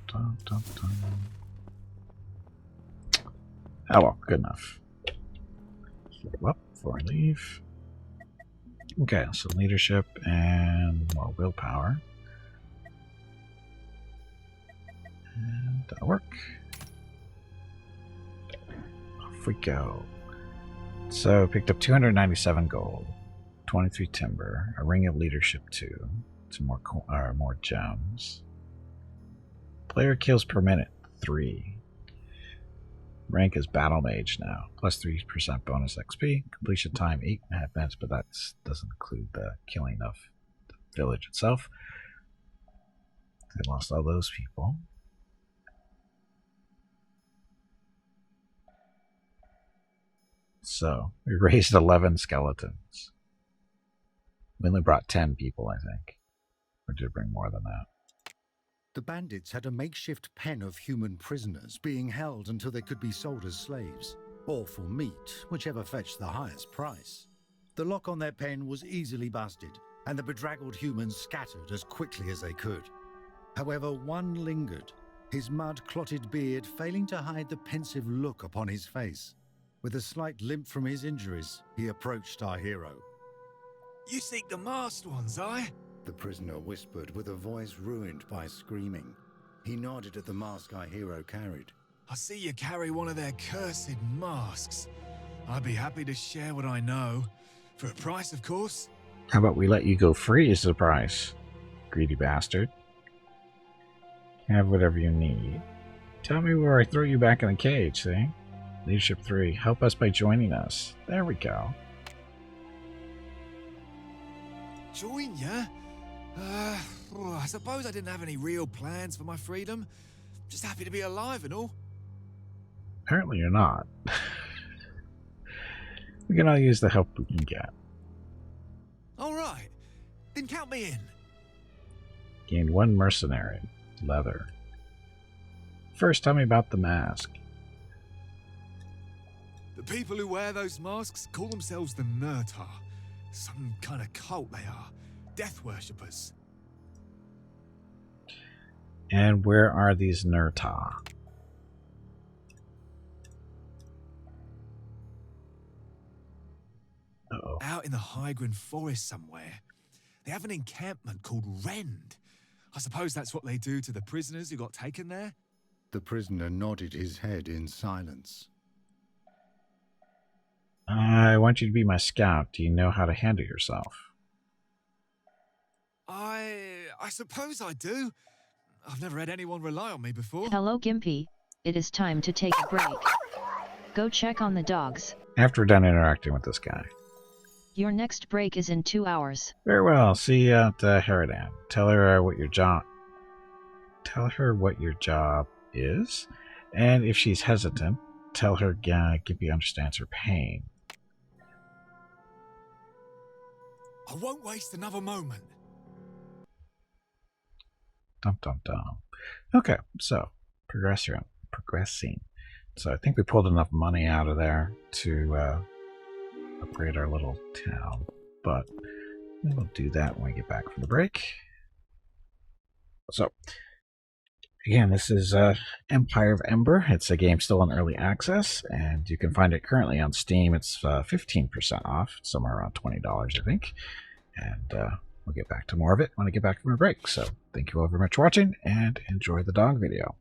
A: Dun, dun, dun. Oh well, good enough. Well, before I leave. Okay, so leadership and more willpower. And that'll work. Off we go. So picked up 297 gold, 23 timber, a ring of leadership 2, some more gems. Player kills per minute 3. Rank is Battle Mage now, plus 3% bonus XP. Completion time 8.5 minutes, but that doesn't include the killing of the village itself. I lost all those people. So, we raised 11 skeletons. We only brought 10 people, I think. Or did we bring more than that?
B: The bandits had a makeshift pen of human prisoners being held until they could be sold as slaves, or for meat, whichever fetched the highest price. The lock on their pen was easily busted, and the bedraggled humans scattered as quickly as they could. However, one lingered, his mud-clotted beard failing to hide the pensive look upon his face. With a slight limp from his injuries, he approached our hero.
J: You seek the masked ones, aye?
B: The prisoner whispered with a voice ruined by screaming. He nodded at the mask our hero carried.
J: I see you carry one of their cursed masks. I'd be happy to share what I know. For a price, of course.
A: How about we let you go free as the price? Greedy bastard. Have whatever you need. Tell me where I throw you back in the cage, see? Leadership 3, help us by joining us. There we go.
J: Join ya? I suppose I didn't have any real plans for my freedom. Just happy to be alive and all.
A: Apparently you're not. We can all use the help we can get.
J: Alright, then count me in.
A: Gained 1 mercenary. Leather. First, tell me about the mask.
J: The people who wear those masks call themselves the Nurtar. Some kind of cult they are. Death worshippers.
A: And where are these Nurtar? Uh-oh.
J: Out in the Hygrin forest somewhere. They have an encampment called Rend. I suppose that's what they do to the prisoners who got taken there?
B: The prisoner nodded his head in silence.
A: I want you to be my scout. Do you know how to handle yourself?
J: I suppose I do. I've never had anyone rely on me before.
E: Hello Gimpy, it is time to take a break. Go check on the dogs.
A: After we're done interacting with this guy.
E: Your next break is in 2 hours.
A: Very well. See you at Haradan. Tell her what your job. Tell her what your job is, and if she's hesitant, tell her Gimpy understands her pain.
J: I won't waste another moment.
A: Dum dum dum. Okay, so progressing. So I think we pulled enough money out of there to upgrade our little town, but we'll do that when we get back from the break. So again, this is Empire of Ember. It's a game still in early access, and you can find it currently on Steam. It's 15% off, somewhere around $20, I think. And we'll get back to more of it when I get back from a break. So thank you all very much for watching, and enjoy the dog video.